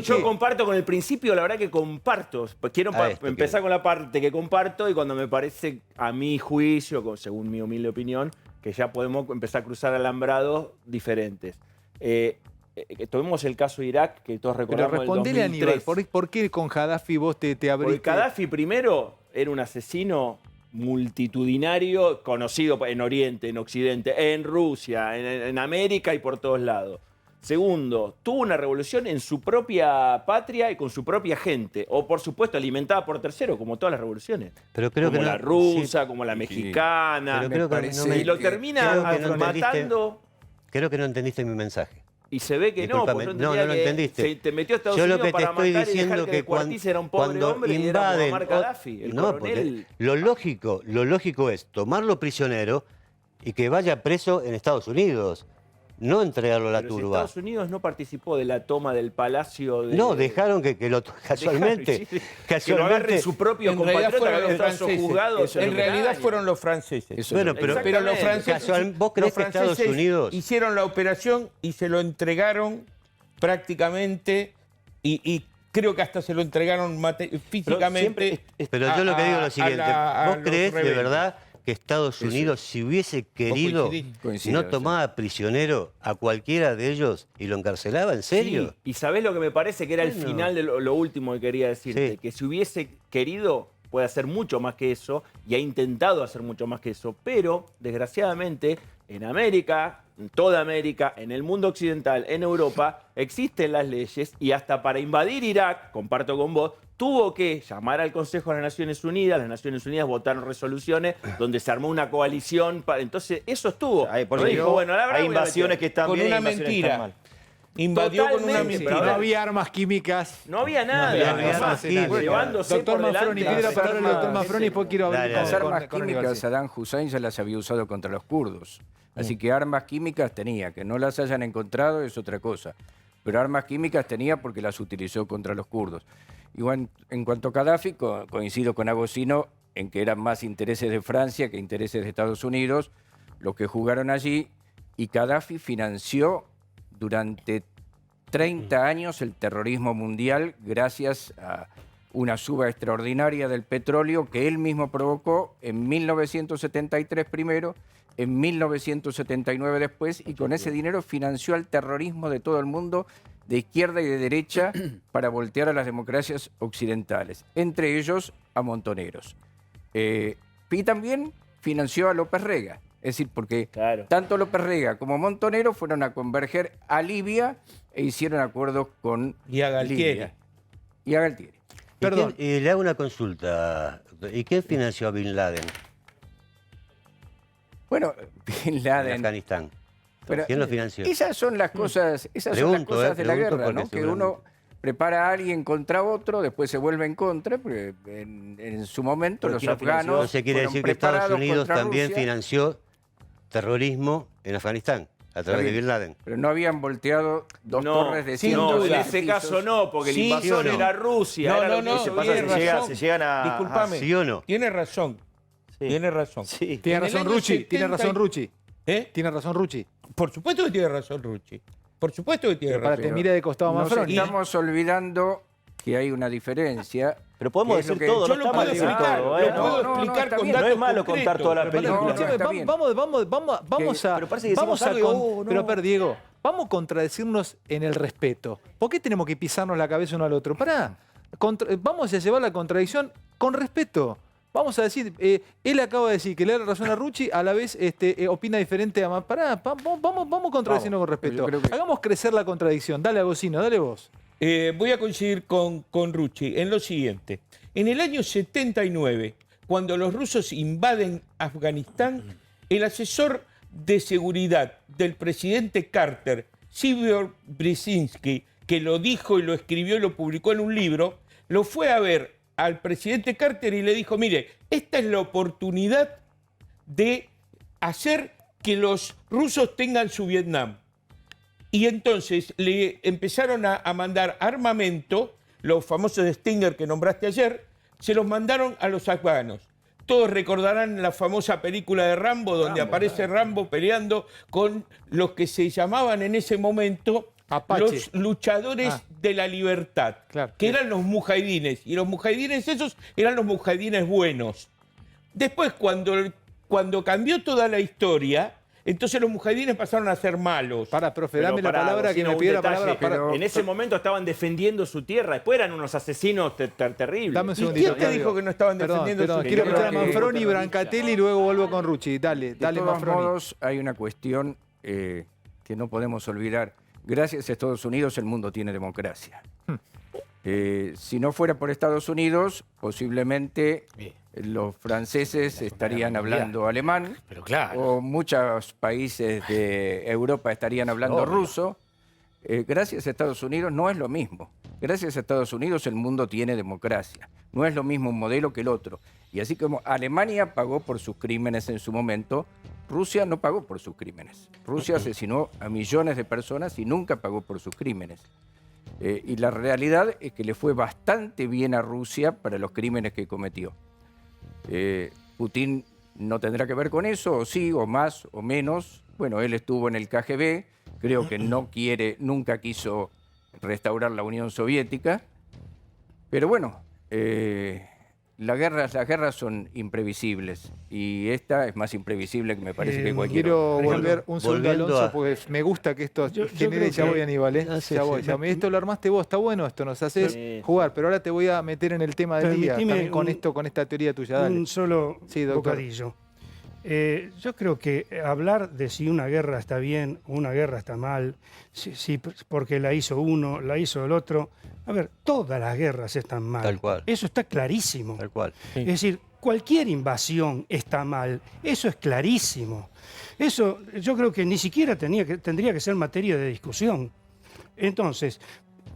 yo comparto con el principio, la verdad que comparto. Quiero empezar con la parte que comparto y cuando me parece, a mi juicio, según mi humilde opinión, que ya podemos empezar a cruzar alambrados diferentes. Tomemos el caso de Irak, que todos recordamos. Pero respondele a Aníbal, ¿por qué con Gaddafi vos te abriste? Porque Gaddafi primero era un asesino multitudinario, conocido en Oriente, en Occidente, en Rusia, en América y por todos lados. Segundo, tuvo una revolución en su propia patria y con su propia gente. O, por supuesto, alimentada por terceros, como todas las revoluciones. Pero creo como que la rusa, como la mexicana. Y lo termina matando. Creo que no entendiste mi mensaje. Y se ve que no, porque no lo entendiste. Te metió a Estados Unidos para matar y dejar que descuartice era un pobre hombre y era Muammar Gaddafi, el coronel. Lo lógico es tomarlo prisionero y que vaya preso en Estados Unidos. No entregarlo a la turba. Si Estados Unidos no participó de la toma del palacio de... No, dejaron que lo... Casualmente. Que lo agarre su propio compatriota, los franceses. En realidad fueron los franceses. Bueno, pero los franceses... ¿Vos creés que Estados Unidos... hicieron la operación y se lo entregaron prácticamente y creo que hasta se lo entregaron físicamente. Pero yo lo que digo es lo siguiente. ¿Vos creés de verdad que Estados Unidos, si hubiese querido, no tomaba prisionero a cualquiera de ellos y lo encarcelaba? ¿En serio? Sí. ¿Y sabés lo que me parece que era el final de lo último que quería decirte? Sí. Que si hubiese querido, puede hacer mucho más que eso, y ha intentado hacer mucho más que eso, pero, desgraciadamente, en América, en toda América, en el mundo occidental, en Europa, existen las leyes, y hasta para invadir Irak, comparto con vos, tuvo que llamar al Consejo de las Naciones Unidas votaron resoluciones donde se armó una coalición. Entonces, eso estuvo. Hay invasiones que están con bien, una mentira. Invadió con una mentira. No había armas químicas. No había nada. Doctor Manfroni, pide la palabra al doctor Manfroni y después quiero hablar con las armas químicas Saddam Hussein ya las había usado contra los kurdos. Así que armas químicas tenía. Que no las hayan encontrado es otra cosa. Pero armas químicas tenía porque las utilizó contra los kurdos. Igual, en cuanto a Gaddafi, coincido con Agostino en que eran más intereses de Francia que intereses de Estados Unidos los que jugaron allí, y Gaddafi financió durante 30 años el terrorismo mundial gracias a una suba extraordinaria del petróleo que él mismo provocó en 1973 primero en 1979 después, y con ese dinero financió al terrorismo de todo el mundo, de izquierda y de derecha, para voltear a las democracias occidentales, entre ellos a Montoneros. Y también financió a López Rega, es decir, porque tanto López Rega como Montonero fueron a converger a Libia e hicieron acuerdos con Libia. Y a Galtieri. Perdón. Le hago una consulta. ¿Y quién financió a Bin Laden? Bueno, Bin Laden... En Afganistán. Pero ¿quién lo financió? Esas son las cosas, de la guerra, ¿no? Que uno prepara a alguien contra otro, después se vuelve en contra, porque en su momento los afganos... Entonces quiere decir que Estados Unidos también financió terrorismo en Afganistán, a través de Bin Laden. Pero no habían volteado dos torres de 100 No, en ese caso no, porque el invasor era Rusia. Se llegan a... Disculpame. ¿Sí o no? Tiene razón. Sí. Tiene razón. Sí. Tiene razón Rucci, tiene razón Rucci. Tiene razón Rucci. Por supuesto que tiene razón Rucci. Por supuesto que tiene razón. Para te mira de costado más Nos estamos olvidando que hay una diferencia. Pero podemos decir todo, yo lo puedo explicar, lo puedo explicar con datos. No es malo contar toda la película. Vamos a... Pero parece que decimos algo... Pero, Diego, vamos a contradecirnos en el respeto. ¿Por qué tenemos que pisarnos la cabeza uno al otro? Pará, vamos a llevar la contradicción con respeto. Vamos a decir, él acaba de decir que le da razón a Rucci, a la vez opina diferente a... Pará, vamos a contradecirnos con respeto. Hagamos crecer la contradicción. Dale, Agosino, dale vos. Voy a coincidir con Rucci en lo siguiente. En el año 79, cuando los rusos invaden Afganistán, el asesor de seguridad del presidente Carter, Sibor Brzezinski, que lo dijo y lo escribió y lo publicó en un libro, lo fue a ver al presidente Carter y le dijo, mire, esta es la oportunidad de hacer que los rusos tengan su Vietnam. Y entonces le empezaron a mandar armamento, los famosos Stinger que nombraste ayer, se los mandaron a los afganos. Todos recordarán la famosa película de Rambo, donde aparece Rambo peleando con los que se llamaban en ese momento los luchadores de la libertad, que eran los mujahidines. Y los mujahidines esos eran los mujahidines buenos. Después, cuando cambió toda la historia... Entonces los mujahidines pasaron a ser malos. Profe, dame la palabra, que me pide la palabra. En ese momento estaban defendiendo su tierra, después eran unos asesinos terribles. Dame un segundito. ¿Y quién te dijo que no estaban defendiendo su tierra? Quiero escuchar a Manfroni, Brancatelli y luego vuelvo con Rucci. Dale, Manfroni. De todos modos, hay una cuestión que no podemos olvidar. Gracias a Estados Unidos el mundo tiene democracia. Si no fuera por Estados Unidos, posiblemente los franceses estarían hablando alemán, o muchos países de Europa estarían hablando ruso. Gracias a Estados Unidos no es lo mismo. Gracias a Estados Unidos el mundo tiene democracia. No es lo mismo un modelo que el otro. Y así como Alemania pagó por sus crímenes en su momento, Rusia no pagó por sus crímenes. Rusia asesinó a millones de personas y nunca pagó por sus crímenes. Y la realidad es que le fue bastante bien a Rusia para los crímenes que cometió. Putin no tendrá que ver con eso, o sí, o más, o menos. Bueno, él estuvo en el KGB, creo que nunca quiso restaurar la Unión Soviética. Pero bueno, las guerras son imprevisibles, y esta es más imprevisible que me parece que cualquier Quiero otra. volver un segundo, Alonso, porque me gusta que esto genere. Ya voy, Aníbal, Esto lo armaste vos, está bueno esto, nos haces jugar, pero ahora te voy a meter en el tema del día, también con esta teoría tuya. Dale. Un solo bocadillo. Yo creo que hablar de si una guerra está bien o una guerra está mal, si porque la hizo uno, la hizo el otro. A ver, todas las guerras están mal. Tal cual. Eso está clarísimo. Tal cual. Es decir, cualquier invasión está mal. Eso es clarísimo. Eso yo creo que ni siquiera tendría que ser materia de discusión. Entonces,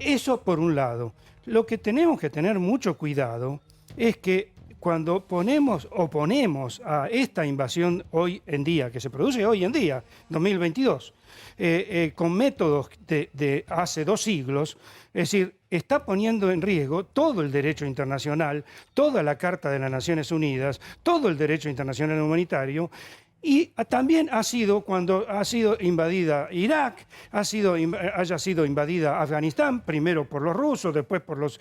eso por un lado. Lo que tenemos que tener mucho cuidado es que cuando oponemos a esta invasión hoy en día, que se produce hoy en día, 2022, con métodos de hace 2 siglos, es decir, está poniendo en riesgo todo el derecho internacional, toda la Carta de las Naciones Unidas, todo el derecho internacional humanitario. Y también ha sido cuando ha sido invadida Irak, haya sido invadida Afganistán, primero por los rusos, después por los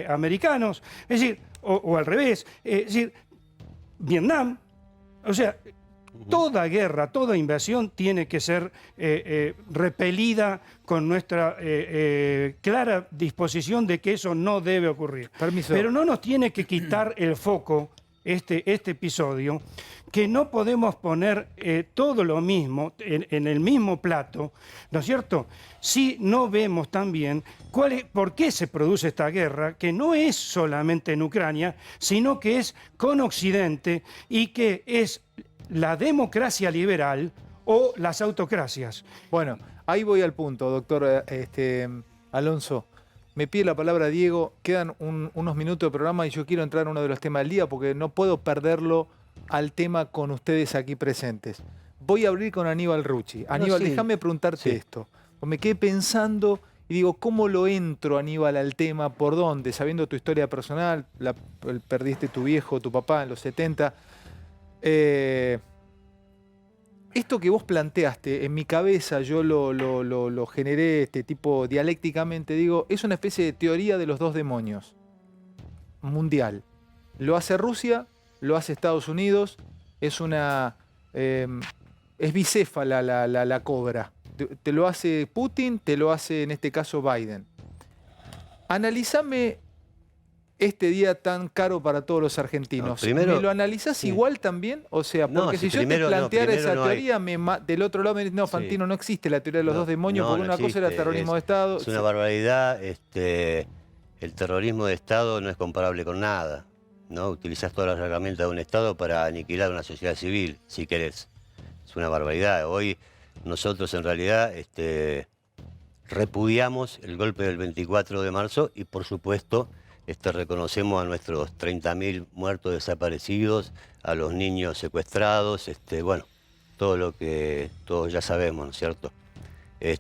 americanos, es decir, o al revés, es decir, Vietnam. O sea, Toda guerra, toda invasión tiene que ser repelida con nuestra clara disposición de que eso no debe ocurrir. Permiso. Pero no nos tiene que quitar el foco este episodio, que no podemos poner todo lo mismo en el mismo plato, ¿no es cierto? Si no vemos también por qué se produce esta guerra, que no es solamente en Ucrania, sino que es con Occidente y que es la democracia liberal o las autocracias. Bueno, ahí voy al punto, doctor Alonso. Me pide la palabra Diego, quedan unos minutos de programa y yo quiero entrar en uno de los temas del día porque no puedo perderlo al tema con ustedes aquí presentes. Voy a abrir con Aníbal Rucci. Aníbal, sí. déjame preguntarte esto. Me quedé pensando y digo, ¿cómo lo entro, Aníbal, al tema? ¿Por dónde? Sabiendo tu historia personal, perdiste tu viejo, tu papá en los 70. Esto que vos planteaste, en mi cabeza yo lo generé tipo dialécticamente, digo, es una especie de teoría de los dos demonios mundial. Lo hace Rusia, lo hace Estados Unidos, es bicéfala la cobra. Te lo hace Putin, te lo hace en este caso Biden. Analizame este día tan caro para todos los argentinos. No, primero, ¿me lo analizás igual también? O sea, porque no, si yo primero, te planteara esa no teoría, del otro lado me dicen, no, Fantino, no existe la teoría de los dos demonios, porque una cosa era terrorismo de Estado. Es una barbaridad. El terrorismo de Estado no es comparable con nada, ¿no? Utilizás todas las herramientas de un Estado para aniquilar una sociedad civil, si querés. Es una barbaridad. Hoy nosotros en realidad repudiamos el golpe del 24 de marzo y por supuesto reconocemos a nuestros 30.000 muertos desaparecidos, a los niños secuestrados, bueno, todo lo que todos ya sabemos, ¿no es cierto?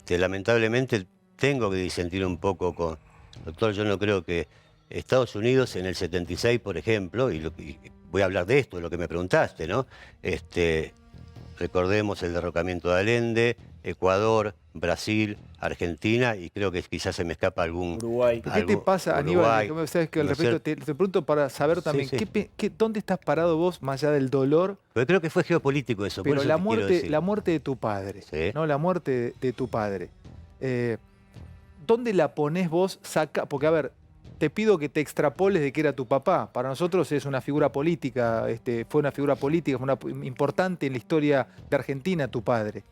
Lamentablemente tengo que disentir un poco con... Doctor, yo no creo que Estados Unidos en el 76, por ejemplo, y voy a hablar de esto, lo que me preguntaste, ¿no? Recordemos el derrocamiento de Allende, Ecuador, Brasil, Argentina, y creo que quizás se me escapa algún... Uruguay. ¿Qué te pasa, Aníbal? Sabes que al respecto te pregunto para saber también, ¿dónde estás parado vos, más allá del dolor? Pero creo que fue geopolítico eso. Pero por eso la muerte de tu padre, ¿sí? ¿no? La muerte de tu padre. ¿Dónde la ponés vos? Porque, a ver, te pido que te extrapoles de que era tu papá. Para nosotros es una figura política, fue una figura política, importante en la historia de Argentina, tu padre.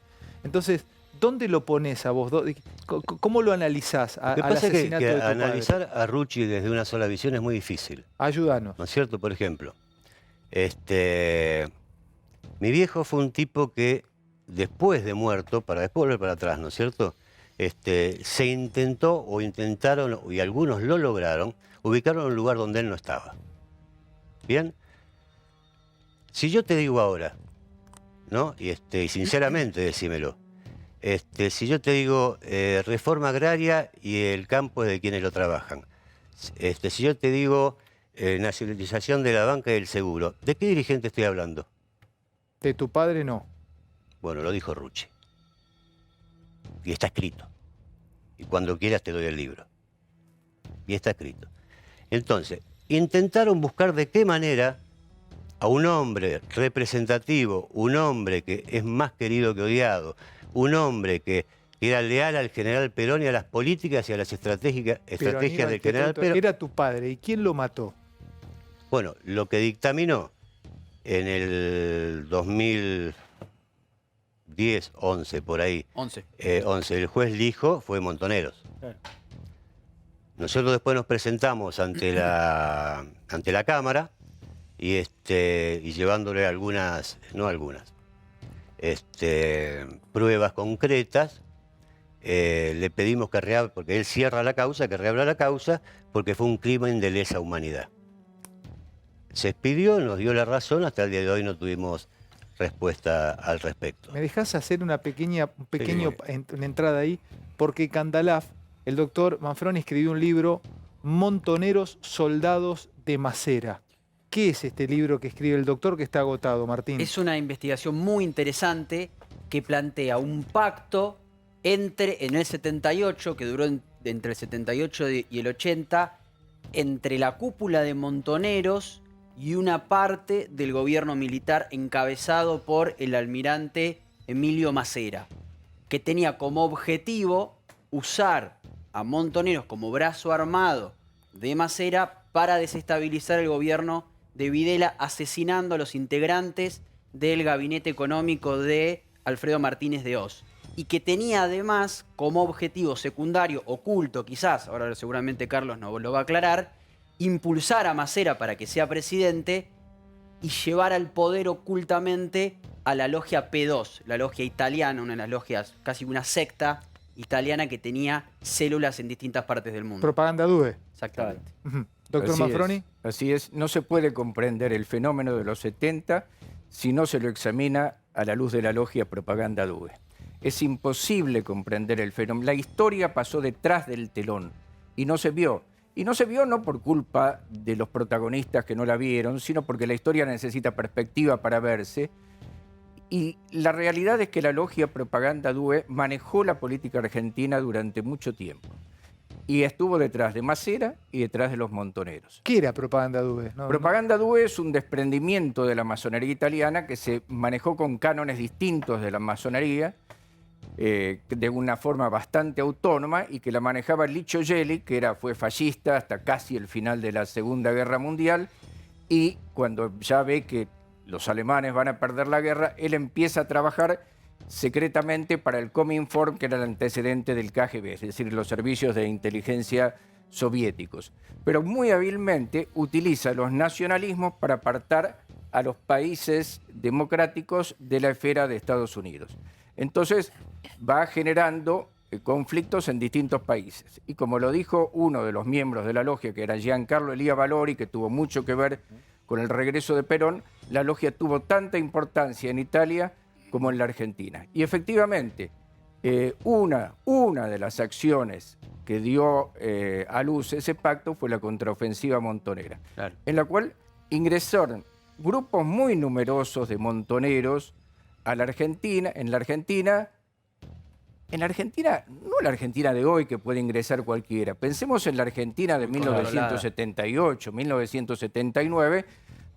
Entonces, ¿dónde lo pones a vos? ¿Cómo lo analizás al asesinato de tu padre? Analizar a Rucci desde una sola visión es muy difícil. Ayúdanos. ¿No es cierto? Por ejemplo, mi viejo fue un tipo que después de muerto, para después volver para atrás, ¿no es cierto? Se intentó o intentaron, y algunos lo lograron, ubicarlo en un lugar donde él no estaba. ¿Bien? Si yo te digo ahora, ¿no? Y sinceramente decímelo, si yo te digo reforma agraria y el campo es de quienes lo trabajan, si yo te digo nacionalización de la banca y del seguro, ¿de qué dirigente estoy hablando? De tu padre no. Bueno, lo dijo Rucci. Y está escrito. Y cuando quieras te doy el libro. Y está escrito. Entonces, intentaron buscar de qué manera a un hombre representativo, un hombre que es más querido que odiado, un hombre que era leal al general Perón y a las políticas y a las estrategias del general Perón. Era tu padre. ¿Y quién lo mató? Bueno, lo que dictaminó en el 2010, 11, por ahí. 11. 11. El juez Lijo fue Montoneros. Claro. Nosotros después nos presentamos ante la Cámara y llevándole algunas, no algunas, pruebas concretas. Le pedimos que reabra, porque él cierra la causa, que reabra la causa, porque fue un crimen de lesa humanidad. Se expidió, nos dio la razón, hasta el día de hoy no tuvimos respuesta al respecto. ¿Me dejás hacer una entrada ahí? Porque Candalaf, el doctor Manfroni, escribió un libro, Montoneros, Soldados de Macera. ¿Qué es este libro que escribe el doctor que está agotado, Martín? Es una investigación muy interesante que plantea un pacto en el 78, que duró entre el 78 y el 80, entre la cúpula de Montoneros y una parte del gobierno militar encabezado por el almirante Emilio Macera, que tenía como objetivo usar a Montoneros como brazo armado de Macera para desestabilizar el gobierno de Videla, asesinando a los integrantes del gabinete económico de Alfredo Martínez de Oz. Y que tenía además como objetivo secundario, oculto quizás, ahora seguramente Carlos nos lo va a aclarar, impulsar a Macera para que sea presidente y llevar al poder ocultamente a la logia P2, la logia italiana, una de las logias, casi una secta italiana que tenía células en distintas partes del mundo. Propaganda DUE. Exactamente. Doctor Mafroni. Así es, no se puede comprender el fenómeno de los 70 si no se lo examina a la luz de la logia Propaganda DUE. Es imposible comprender el fenómeno. La historia pasó detrás del telón y no se vio. Y no se vio no por culpa de los protagonistas que no la vieron, sino porque la historia necesita perspectiva para verse. Y la realidad es que la logia Propaganda DUE manejó la política argentina durante mucho tiempo. Y estuvo detrás de Macera y detrás de los Montoneros. ¿Qué era Propaganda DUE? Propaganda DUE es un desprendimiento de la masonería italiana que se manejó con cánones distintos de la masonería, de una forma bastante autónoma, y que la manejaba Licio Gelli, que fue fascista hasta casi el final de la Segunda Guerra Mundial, y cuando ya ve que los alemanes van a perder la guerra, él empieza a trabajar secretamente para el Cominform, que era el antecedente del KGB, es decir, los servicios de inteligencia soviéticos. Pero muy hábilmente utiliza los nacionalismos para apartar a los países democráticos de la esfera de Estados Unidos. Entonces va generando conflictos en distintos países. Y como lo dijo uno de los miembros de la logia, que era Giancarlo Elia Valori, que tuvo mucho que ver con el regreso de Perón, la logia tuvo tanta importancia en Italia como en la Argentina. Y efectivamente, una de las acciones que dio a luz ese pacto fue la contraofensiva montonera, claro, en la cual ingresaron grupos muy numerosos de montoneros a la Argentina, no la Argentina de hoy, que puede ingresar cualquiera. Pensemos en la Argentina de 1978, 1979,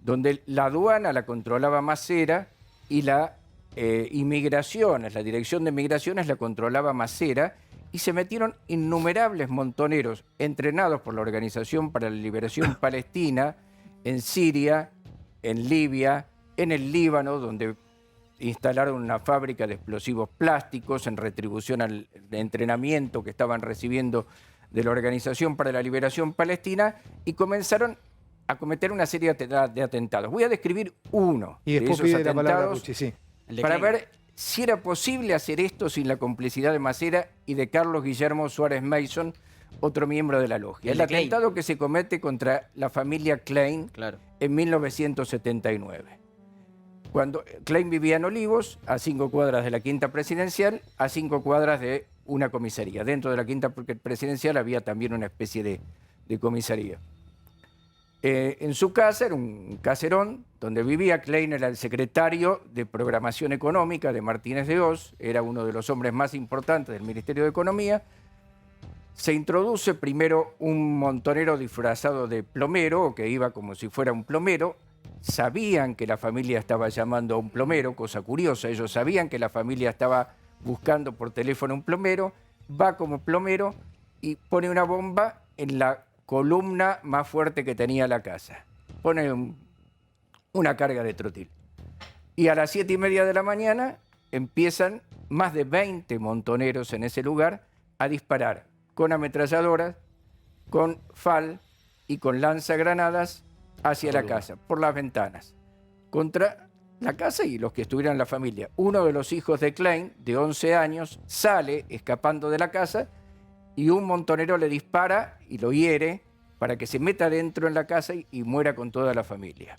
donde la aduana la controlaba Macera y la la Dirección de Migraciones la controlaba Macera, y se metieron innumerables montoneros entrenados por la Organización para la Liberación Palestina en Siria, en Libia, en el Líbano, donde instalaron una fábrica de explosivos plásticos en retribución al entrenamiento que estaban recibiendo de la Organización para la Liberación Palestina, y comenzaron a cometer una serie de atentados. Voy a describir uno y después de esos pide atentados, la palabra Pucci, sí, para ver si era posible hacer esto sin la complicidad de Macera y de Carlos Guillermo Suárez Mason, otro miembro de la logia. El atentado que se comete contra la familia Klein, claro, en 1979. Cuando Klein vivía en Olivos, a 5 cuadras de la Quinta Presidencial, a 5 cuadras de una comisaría. Dentro de la Quinta Presidencial había también una especie de comisaría. En su casa, era un caserón donde vivía. Klein era el secretario de Programación Económica de Martínez de Oz, era uno de los hombres más importantes del Ministerio de Economía. Se introduce primero un montonero disfrazado de plomero, que iba como si fuera un plomero. Sabían que la familia estaba llamando a un plomero, cosa curiosa, ellos sabían que la familia estaba buscando por teléfono un plomero, va como plomero y pone una bomba en la columna más fuerte que tenía la casa. Pone una carga de trotil. Y a las 7:30 de la mañana empiezan más de 20 montoneros en ese lugar a disparar con ametralladoras, con FAL y con lanzagranadas hacia la casa, por las ventanas, contra la casa y los que estuvieran en la familia. Uno de los hijos de Klein, de 11 años, sale escapando de la casa y un montonero le dispara y lo hiere para que se meta dentro en la casa y muera con toda la familia.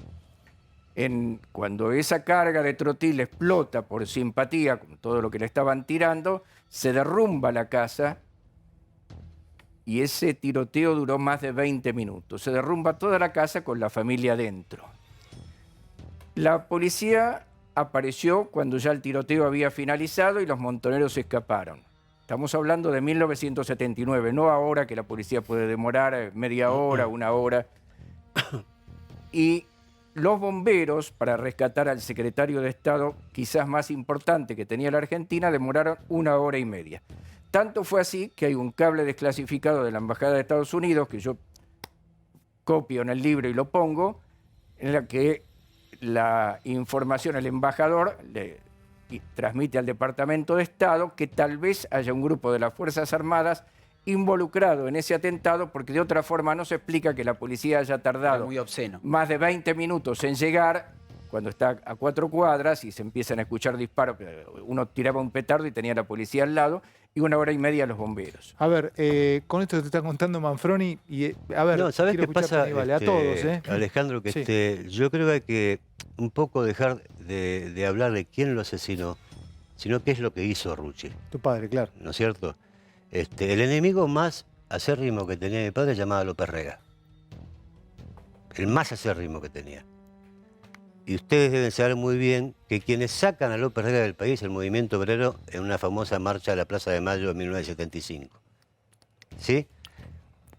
Cuando esa carga de trotil explota por simpatía con todo lo que le estaban tirando, se derrumba la casa y ese tiroteo duró más de 20 minutos. Se derrumba toda la casa con la familia dentro. La policía apareció cuando ya el tiroteo había finalizado y los montoneros escaparon. Estamos hablando de 1979, no ahora, que la policía puede demorar media hora, una hora. Y los bomberos, para rescatar al secretario de Estado quizás más importante que tenía la Argentina, demoraron 1 hora y media. Tanto fue así que hay un cable desclasificado de la Embajada de Estados Unidos, que yo copio en el libro y lo pongo, en la que la información, el embajador le transmite al Departamento de Estado que tal vez haya un grupo de las Fuerzas Armadas involucrado en ese atentado, porque de otra forma no se explica que la policía haya tardado muy obsceno. más de 20 minutos en llegar, cuando está a 4 cuadras y se empiezan a escuchar disparos. Uno tiraba un petardo y tenía la policía al lado, y 1 hora y media los bomberos. A ver, con esto que te está contando Manfroni, y a ver, No, ¿sabés quiero qué escucharte, pasa, Aníbal, a todos, Alejandro? Que Sí. yo creo que hay que un poco dejar de hablar de quién lo asesinó, sino qué es lo que hizo Rucci, Tu padre, claro. ¿no es cierto? El enemigo más acérrimo que tenía mi padre se llamaba López Rega. El más acérrimo que tenía. Y ustedes deben saber muy bien que quienes sacan a López Rega del país es el movimiento obrero en una famosa marcha a la Plaza de Mayo de 1975. ¿Sí?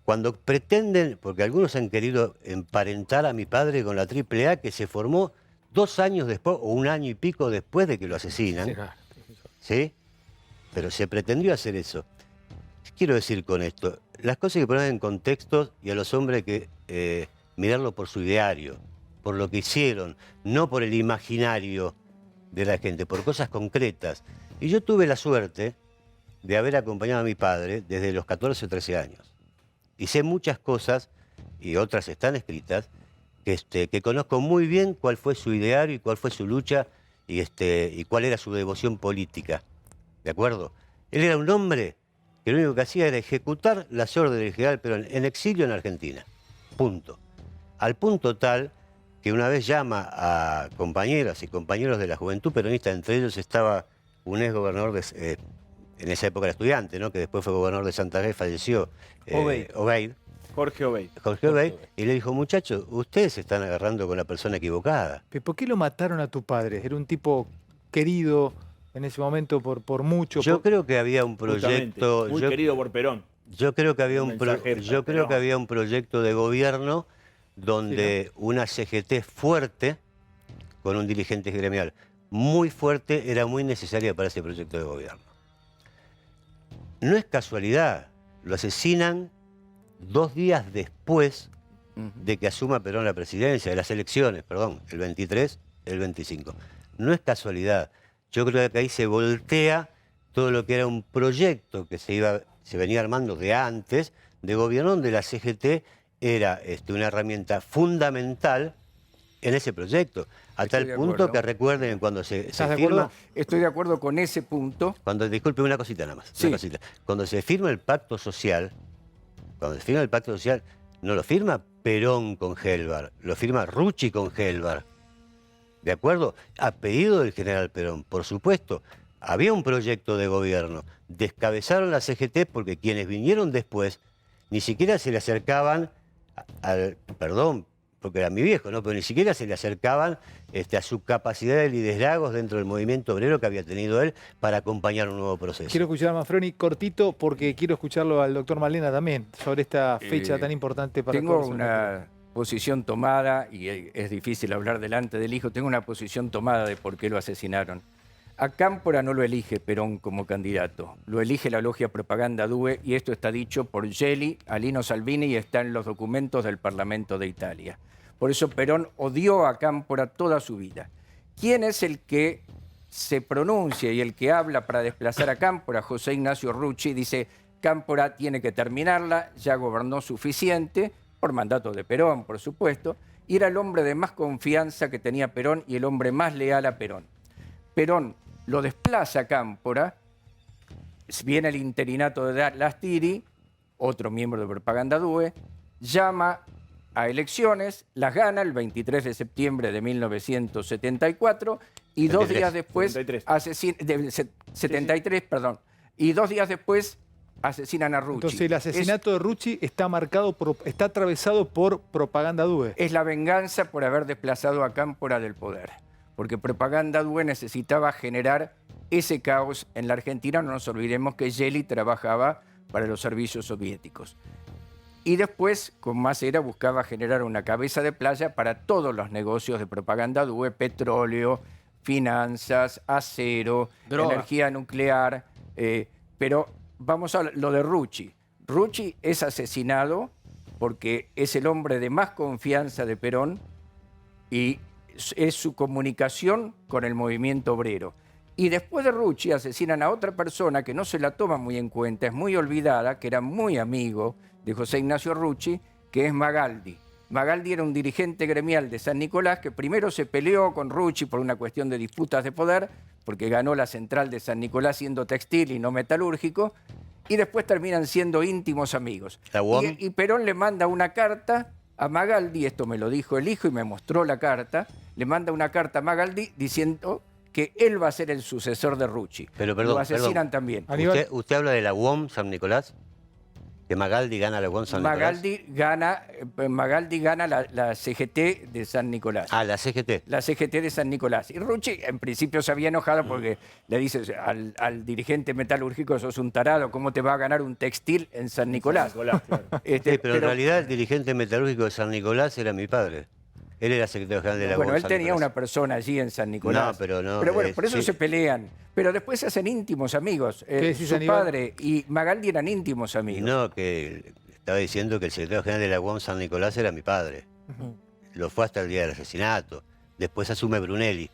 Cuando pretenden, porque algunos han querido emparentar a mi padre con la AAA, que se formó 2 años después, o 1 año y pico después de que lo asesinan, ¿sí? Pero se pretendió hacer eso. ¿Qué quiero decir con esto? Las cosas hay que poner en contexto, y a los hombres hay que mirarlo por su ideario, por lo que hicieron, no por el imaginario de la gente, por cosas concretas. Y yo tuve la suerte de haber acompañado a mi padre desde los 14 o 13 años. Y sé muchas cosas, y otras están escritas, que conozco muy bien cuál fue su ideario y cuál fue su lucha y cuál era su devoción política. ¿De acuerdo? Él era un hombre que lo único que hacía era ejecutar las órdenes del general Perón en exilio en Argentina. Punto. Al punto tal que una vez llama a compañeras y compañeros de la juventud peronista, entre ellos estaba un ex gobernador en esa época era estudiante, ¿no? Que después fue gobernador de Santa Fe, falleció, Obeid. Jorge Obeid. Jorge Obeid, y le dijo, muchachos, ustedes se están agarrando con la persona equivocada. ¿Pero por qué lo mataron a tu padre? Era un tipo querido en ese momento por mucho. Yo creo que había un proyecto... Muy querido por Perón. Yo creo que había un proyecto de gobierno donde una CGT fuerte, con un dirigente gremial muy fuerte, era muy necesaria para ese proyecto de gobierno. No es casualidad, lo asesinan 2 días después de que asuma Perón la presidencia, de las elecciones, perdón, el 23, el 25. No es casualidad. Yo creo que ahí se voltea todo lo que era un proyecto que se venía armando de antes, de gobierno, donde la CGT era una herramienta fundamental en ese proyecto. A tal punto que recuerden cuando se firma... Estoy de acuerdo con ese punto. Disculpe, una cosita nada más. Sí. Una cosita. Cuando se firma el pacto social, no lo firma Perón con Helvar, lo firma Rucci con Helvar. ¿De acuerdo? A pedido del general Perón, por supuesto. Había un proyecto de gobierno. Descabezaron la CGT porque quienes vinieron después ni siquiera se le acercaban perdón, porque era mi viejo, ¿no? Pero ni siquiera se le acercaban a su capacidad de liderazgos dentro del movimiento obrero que había tenido él para acompañar un nuevo proceso. Quiero escuchar a Manfroni cortito porque quiero escucharlo al doctor Malena también sobre esta fecha tan importante para todos. Tengo una posición tomada, y es difícil hablar delante del hijo, tengo una posición tomada de por qué lo asesinaron. A Cámpora no lo elige Perón como candidato, lo elige la logia Propaganda Due, y esto está dicho por Gelli, Alino Salvini, y está en los documentos del Parlamento de Italia. Por eso Perón odió a Cámpora toda su vida. ¿Quién es el que se pronuncia y el que habla para desplazar a Cámpora? José Ignacio Rucci dice, Cámpora tiene que terminarla, ya gobernó suficiente, por mandato de Perón, por supuesto, y era el hombre de más confianza que tenía Perón y el hombre más leal a Perón. Perón lo desplaza a Cámpora, viene el interinato de Lastiri, otro miembro de Propaganda Due, llama a elecciones, las gana el 23 de septiembre de 1974 y 2 días después, 73, perdón, y 2 días después asesinan a Rucci. Entonces el asesinato de Rucci está atravesado por Propaganda Due. Es la venganza por haber desplazado a Cámpora del poder. Porque Propaganda Due necesitaba generar ese caos en la Argentina. No nos olvidemos que Gelli trabajaba para los servicios soviéticos. Y después, con Macera, buscaba generar una cabeza de playa para todos los negocios de propaganda DUE, petróleo, finanzas, acero, Droga. energía nuclear. Pero vamos a lo de Rucci. Rucci es asesinado porque es el hombre de más confianza de Perón y es su comunicación con el movimiento obrero. Y después de Rucci asesinan a otra persona que no se la toma muy en cuenta, es muy olvidada, que era muy amigo de José Ignacio Rucci, que es Magaldi. Magaldi era un dirigente gremial de San Nicolás que primero se peleó con Rucci por una cuestión de disputas de poder, porque ganó la central de San Nicolás siendo textil y no metalúrgico, y después terminan siendo íntimos amigos. Y Perón le manda una carta a Magaldi, esto me lo dijo el hijo y me mostró la carta, le manda una carta a Magaldi diciendo que él va a ser el sucesor de Rucci. Pero perdón, lo asesinan también. ¿Usted habla de la UOM San Nicolás? ¿Que Magaldi gana la UOM San Nicolás? Magaldi gana la CGT de San Nicolás. Ah, la CGT. La CGT de San Nicolás. Y Rucci en principio se había enojado porque le dice al dirigente metalúrgico, sos un tarado, ¿cómo te va a ganar un textil en San Nicolás? Claro. Pero en realidad el dirigente metalúrgico de San Nicolás era mi padre. Él era secretario general de la UOM. Bueno, él San tenía Nicolás. una persona allí en San Nicolás. No, pero no. Pero bueno, por eso sí. se pelean. Pero después se hacen íntimos amigos. Su padre y Magaldi eran íntimos amigos. No, que estaba diciendo que el secretario general de la UOM San Nicolás era mi padre. Lo fue hasta el día del asesinato. Después asume Brunelli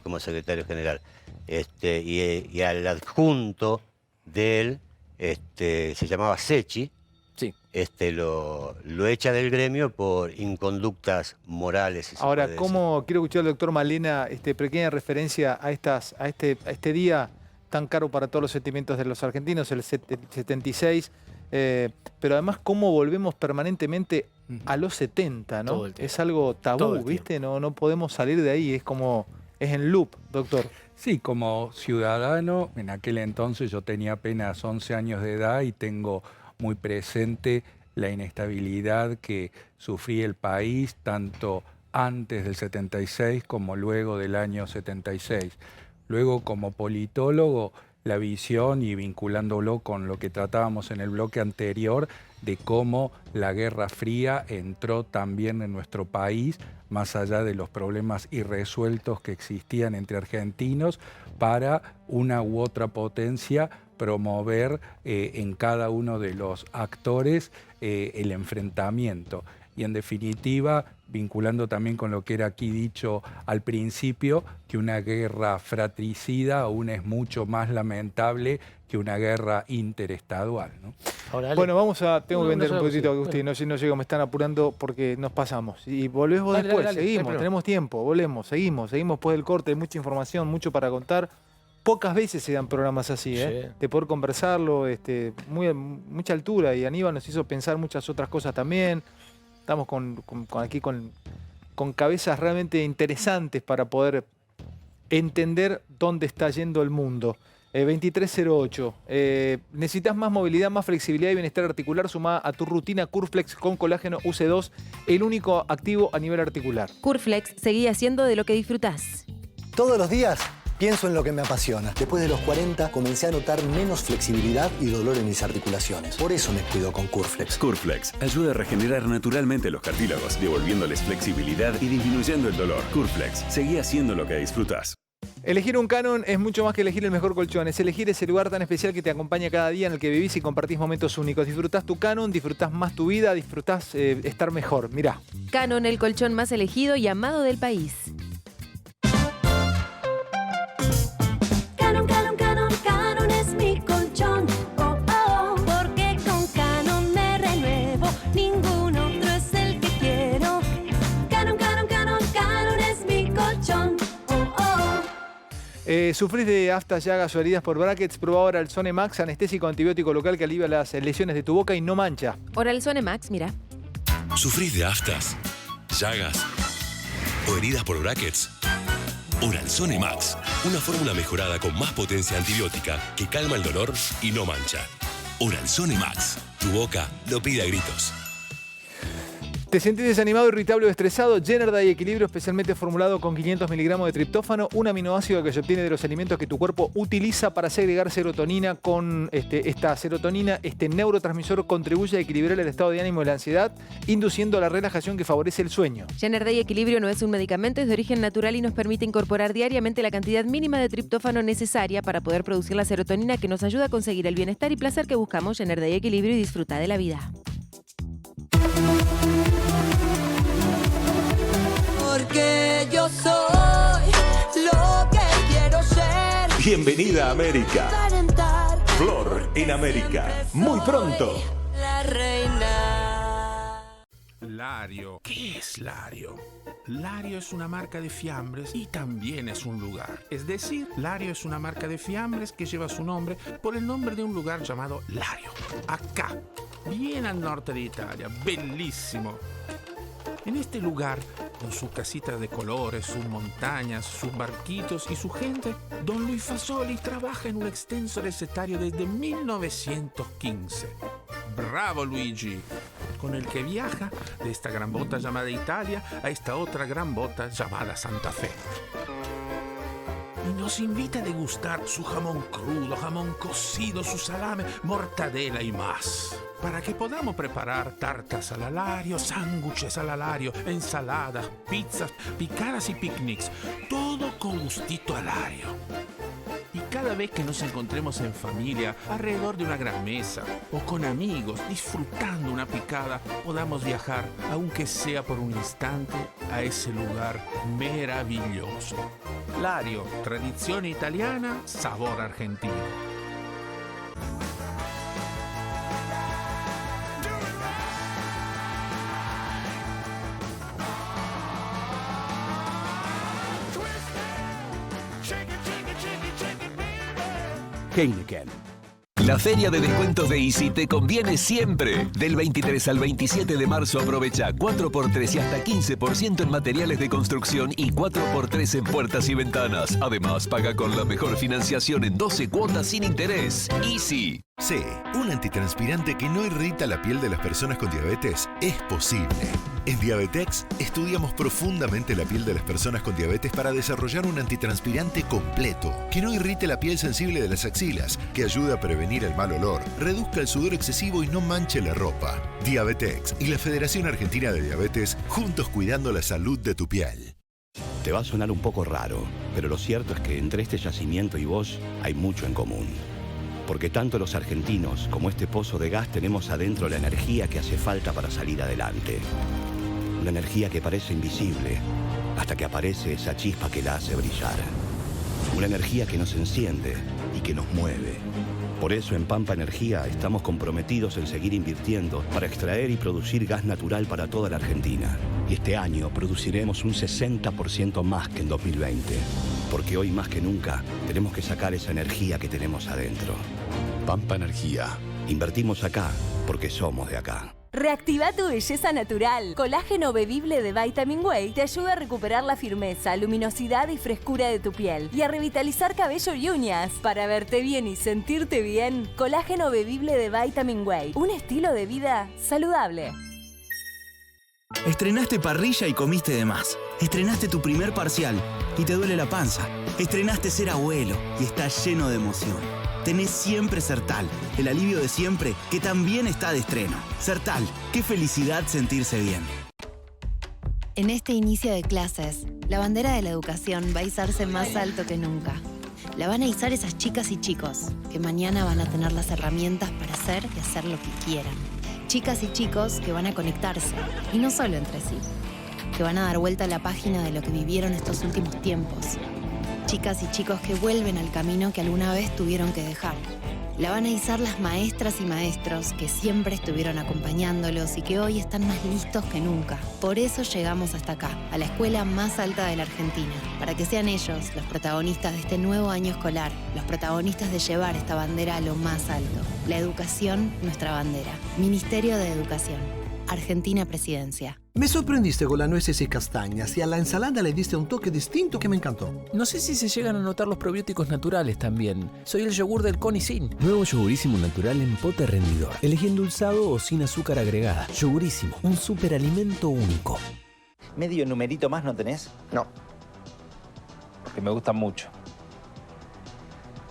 como secretario general. Y al adjunto de él, se llamaba Secchi. Sí. Lo echa del gremio por inconductas morales. Si Ahora, se puede ¿cómo quiero escuchar al doctor Malena pequeña referencia a este día tan caro para todos los sentimientos de los argentinos, el 76, pero además cómo volvemos permanentemente a los 70, ¿no? Es algo tabú, ¿viste? No podemos salir de ahí, es en loop, doctor. Sí, como ciudadano, en aquel entonces yo tenía apenas 11 años de edad y tengo muy presente la inestabilidad que sufría el país tanto antes del 76 como luego del año 76. Luego, como politólogo, la visión y vinculándolo con lo que tratábamos en el bloque anterior de cómo la Guerra Fría entró también en nuestro país, más allá de los problemas irresueltos que existían entre argentinos, para una u otra potencia promover en cada uno de los actores el enfrentamiento. Y en definitiva, vinculando también con lo que era aquí dicho al principio, que una guerra fratricida aún es mucho más lamentable que una guerra interestadual, ¿no? Ahora, bueno, tengo que vender un poquitito, Agustín, no llego, me están apurando porque nos pasamos. Y volvemos después, seguimos, tenemos tiempo, volvemos, seguimos después del corte, hay mucha información, mucho para contar. Pocas veces se dan programas así, de poder conversarlo, mucha altura, y Aníbal nos hizo pensar muchas otras cosas también. Estamos aquí con cabezas realmente interesantes para poder entender dónde está yendo el mundo. 2308. Necesitas más movilidad, más flexibilidad y bienestar articular. Sumada a tu rutina Curflex con colágeno UC2, el único activo a nivel articular. Curflex, seguí haciendo de lo que disfrutás. Todos los días pienso en lo que me apasiona. Después de los 40 comencé a notar menos flexibilidad y dolor en mis articulaciones. Por eso me cuido con Curflex. Curflex ayuda a regenerar naturalmente los cartílagos, devolviéndoles flexibilidad y disminuyendo el dolor. Curflex, seguí haciendo lo que disfrutás. Elegir un Canon es mucho más que elegir el mejor colchón. Es elegir ese lugar tan especial que te acompaña cada día, en el que vivís y compartís momentos únicos. Disfrutás tu Canon, disfrutás más tu vida, disfrutás estar mejor. Mirá. Canon, el colchón más elegido y amado del país. Canon es mi colchón. Oh, oh, porque con Canon me renuevo. Ningún otro es el que quiero. Canon es mi colchón. Oh, oh. ¿Sufrís de aftas, llagas o heridas por brackets? Prueba ahora el Zone Max, anestésico antibiótico local que alivia las lesiones de tu boca y no mancha. Oral Zone Max, mira. ¿Sufrís de aftas, llagas o heridas por brackets? Oralzone Max, una fórmula mejorada con más potencia antibiótica que calma el dolor y no mancha. Oralzone Max, tu boca lo pide a gritos. ¿Te sentís desanimado, irritable o estresado? Generday Equilibrio, especialmente formulado con 500 miligramos de triptófano, un aminoácido que se obtiene de los alimentos que tu cuerpo utiliza para segregar serotonina. Con esta serotonina, este neurotransmisor contribuye a equilibrar el estado de ánimo y la ansiedad, induciendo la relajación que favorece el sueño. Generday Equilibrio no es un medicamento, es de origen natural y nos permite incorporar diariamente la cantidad mínima de triptófano necesaria para poder producir la serotonina que nos ayuda a conseguir el bienestar y placer que buscamos. Generday Equilibrio y disfruta de la vida. Porque yo soy lo que quiero ser. Bienvenida a América. Aparentar. Flor en América. Muy pronto. La reina. Lario. ¿Qué es Lario? Lario es una marca de fiambres y también es un lugar. Es decir, Lario es una marca de fiambres que lleva su nombre por el nombre de un lugar llamado Lario. Acá, bien al norte de Italia. Bellísimo. En este lugar, con sus casitas de colores, sus montañas, sus barquitos y su gente, Don Luis Fasoli trabaja en un extenso recetario desde 1915. ¡Bravo, Luigi! Con el que viaja de esta gran bota llamada Italia a esta otra gran bota llamada Santa Fe. Y nos invita a degustar su jamón crudo, jamón cocido, su salame, mortadela y más. Para que podamos preparar tartas al alario, sándwiches al alario, ensaladas, pizzas, picadas y picnics. Todo con gustito alario. Y cada vez que nos encontremos en familia, alrededor de una gran mesa, o con amigos, disfrutando una picada, podamos viajar, aunque sea por un instante, a ese lugar maravilloso. Lario, tradizione italiana, sabor argentino. Heineken. La feria de descuentos de Easy te conviene siempre. Del 23 al 27 de marzo aprovecha 4x3 y hasta 15% en materiales de construcción y 4x3 en puertas y ventanas. Además, paga con la mejor financiación en 12 cuotas sin interés. Easy. Sí, un antitranspirante que no irrita la piel de las personas con diabetes es posible. En Diabetex estudiamos profundamente la piel de las personas con diabetes para desarrollar un antitranspirante completo que no irrite la piel sensible de las axilas, que ayude a prevenir el mal olor, reduzca el sudor excesivo y no manche la ropa. Diabetex y la Federación Argentina de Diabetes, juntos cuidando la salud de tu piel. Te va a sonar un poco raro, pero lo cierto es que entre este yacimiento y vos hay mucho en común. Porque tanto los argentinos como este pozo de gas tenemos adentro la energía que hace falta para salir adelante. Una energía que parece invisible, hasta que aparece esa chispa que la hace brillar. Una energía que nos enciende y que nos mueve. Por eso en Pampa Energía estamos comprometidos en seguir invirtiendo para extraer y producir gas natural para toda la Argentina. Y este año produciremos un 60% más que en 2020. Porque hoy más que nunca tenemos que sacar esa energía que tenemos adentro. Pampa Energía. Invertimos acá porque somos de acá. Reactiva tu belleza natural. Colágeno bebible de Vitamin Way te ayuda a recuperar la firmeza, luminosidad y frescura de tu piel y a revitalizar cabello y uñas. Para verte bien y sentirte bien, colágeno bebible de Vitamin Way. Un estilo de vida saludable. Estrenaste parrilla y comiste de más. Estrenaste tu primer parcial y te duele la panza. Estrenaste ser abuelo y estás lleno de emoción. Tenés siempre Sertal, el alivio de siempre que también está de estreno. Sertal, qué felicidad sentirse bien. En este inicio de clases, la bandera de la educación va a izarse más alto que nunca. La van a izar esas chicas y chicos que mañana van a tener las herramientas para hacer y hacer lo que quieran. Chicas y chicos que van a conectarse, y no solo entre sí, que van a dar vuelta a la página de lo que vivieron estos últimos tiempos. Chicas y chicos que vuelven al camino que alguna vez tuvieron que dejar. La van a izar las maestras y maestros que siempre estuvieron acompañándolos y que hoy están más listos que nunca. Por eso llegamos hasta acá, a la escuela más alta de la Argentina, para que sean ellos los protagonistas de este nuevo año escolar, los protagonistas de llevar esta bandera a lo más alto. La educación, nuestra bandera. Ministerio de Educación. Argentina Presidencia. Me sorprendiste con las nueces y castañas y a la ensalada le diste un toque distinto que me encantó. No sé si se llegan a notar los probióticos naturales también. Soy el yogur del Conicin. Nuevo yogurísimo natural en pote rendidor. Elegí endulzado o sin azúcar agregada. Yogurísimo, un superalimento único. ¿Medio numerito más no tenés? No. Porque me gustan mucho.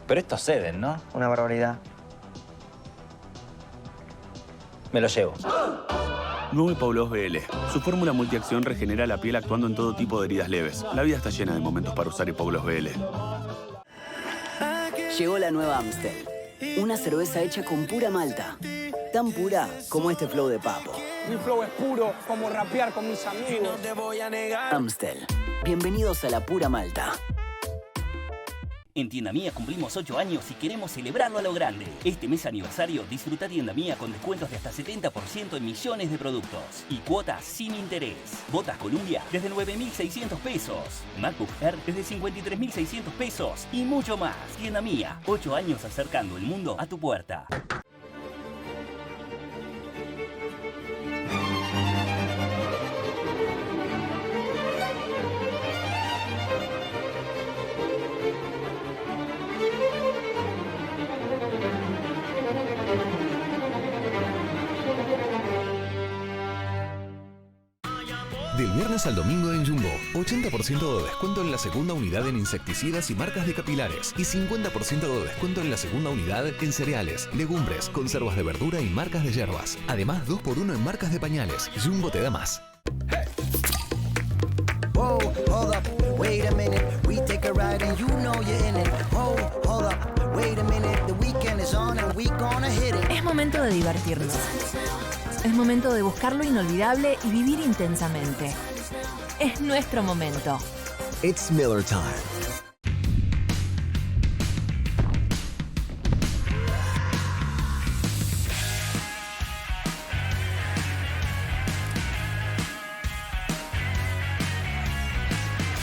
Pero estos ceden, ¿no? Una barbaridad. Me lo llevo. Nuevo Paulos BL. Su fórmula multiacción regenera la piel actuando en todo tipo de heridas leves. La vida está llena de momentos para usar Paulos BL. Llegó la nueva Amstel. Una cerveza hecha con pura malta. Tan pura como este flow de Papo. Mi flow es puro, como rapear con mis amigos. No te voy a negar. Amstel. Bienvenidos a la pura malta. En Tienda Mía cumplimos 8 años y queremos celebrarlo a lo grande. Este mes aniversario disfruta Tienda Mía con descuentos de hasta 70% en millones de productos y cuotas sin interés. Botas Columbia desde 9.600 pesos. MacBook Air desde 53.600 pesos y mucho más. Tienda Mía, 8 años acercando el mundo a tu puerta. Del viernes al domingo en Jumbo, 80% de descuento en la segunda unidad en insecticidas y marcas de capilares y 50% de descuento en la segunda unidad en cereales, legumbres, conservas de verdura y marcas de hierbas. Además, 2x1 en marcas de pañales. Jumbo te da más. Whoa, hold up, wait a minute. We take a ride and you know you're in it. Whoa, hold up, wait a minute. The weekend is on and we gonna hit it. Es momento de divertirnos. Es momento de buscar lo inolvidable y vivir intensamente. Es nuestro momento. It's Miller Time.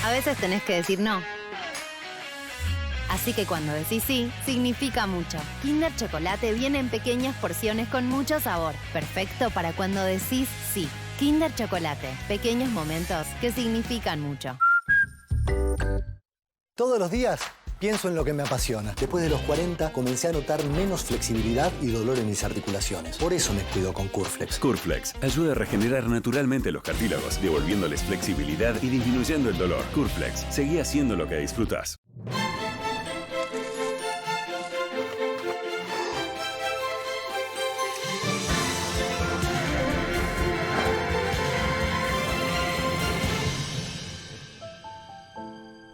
A veces tenés que decir no. Así que cuando decís sí, significa mucho. Kinder Chocolate viene en pequeñas porciones con mucho sabor. Perfecto para cuando decís sí. Kinder Chocolate. Pequeños momentos que significan mucho. Todos los días pienso en lo que me apasiona. Después de los 40 comencé a notar menos flexibilidad y dolor en mis articulaciones. Por eso me cuido con Curflex. Curflex ayuda a regenerar naturalmente los cartílagos, devolviéndoles flexibilidad y disminuyendo el dolor. Curflex, seguí haciendo lo que disfrutás.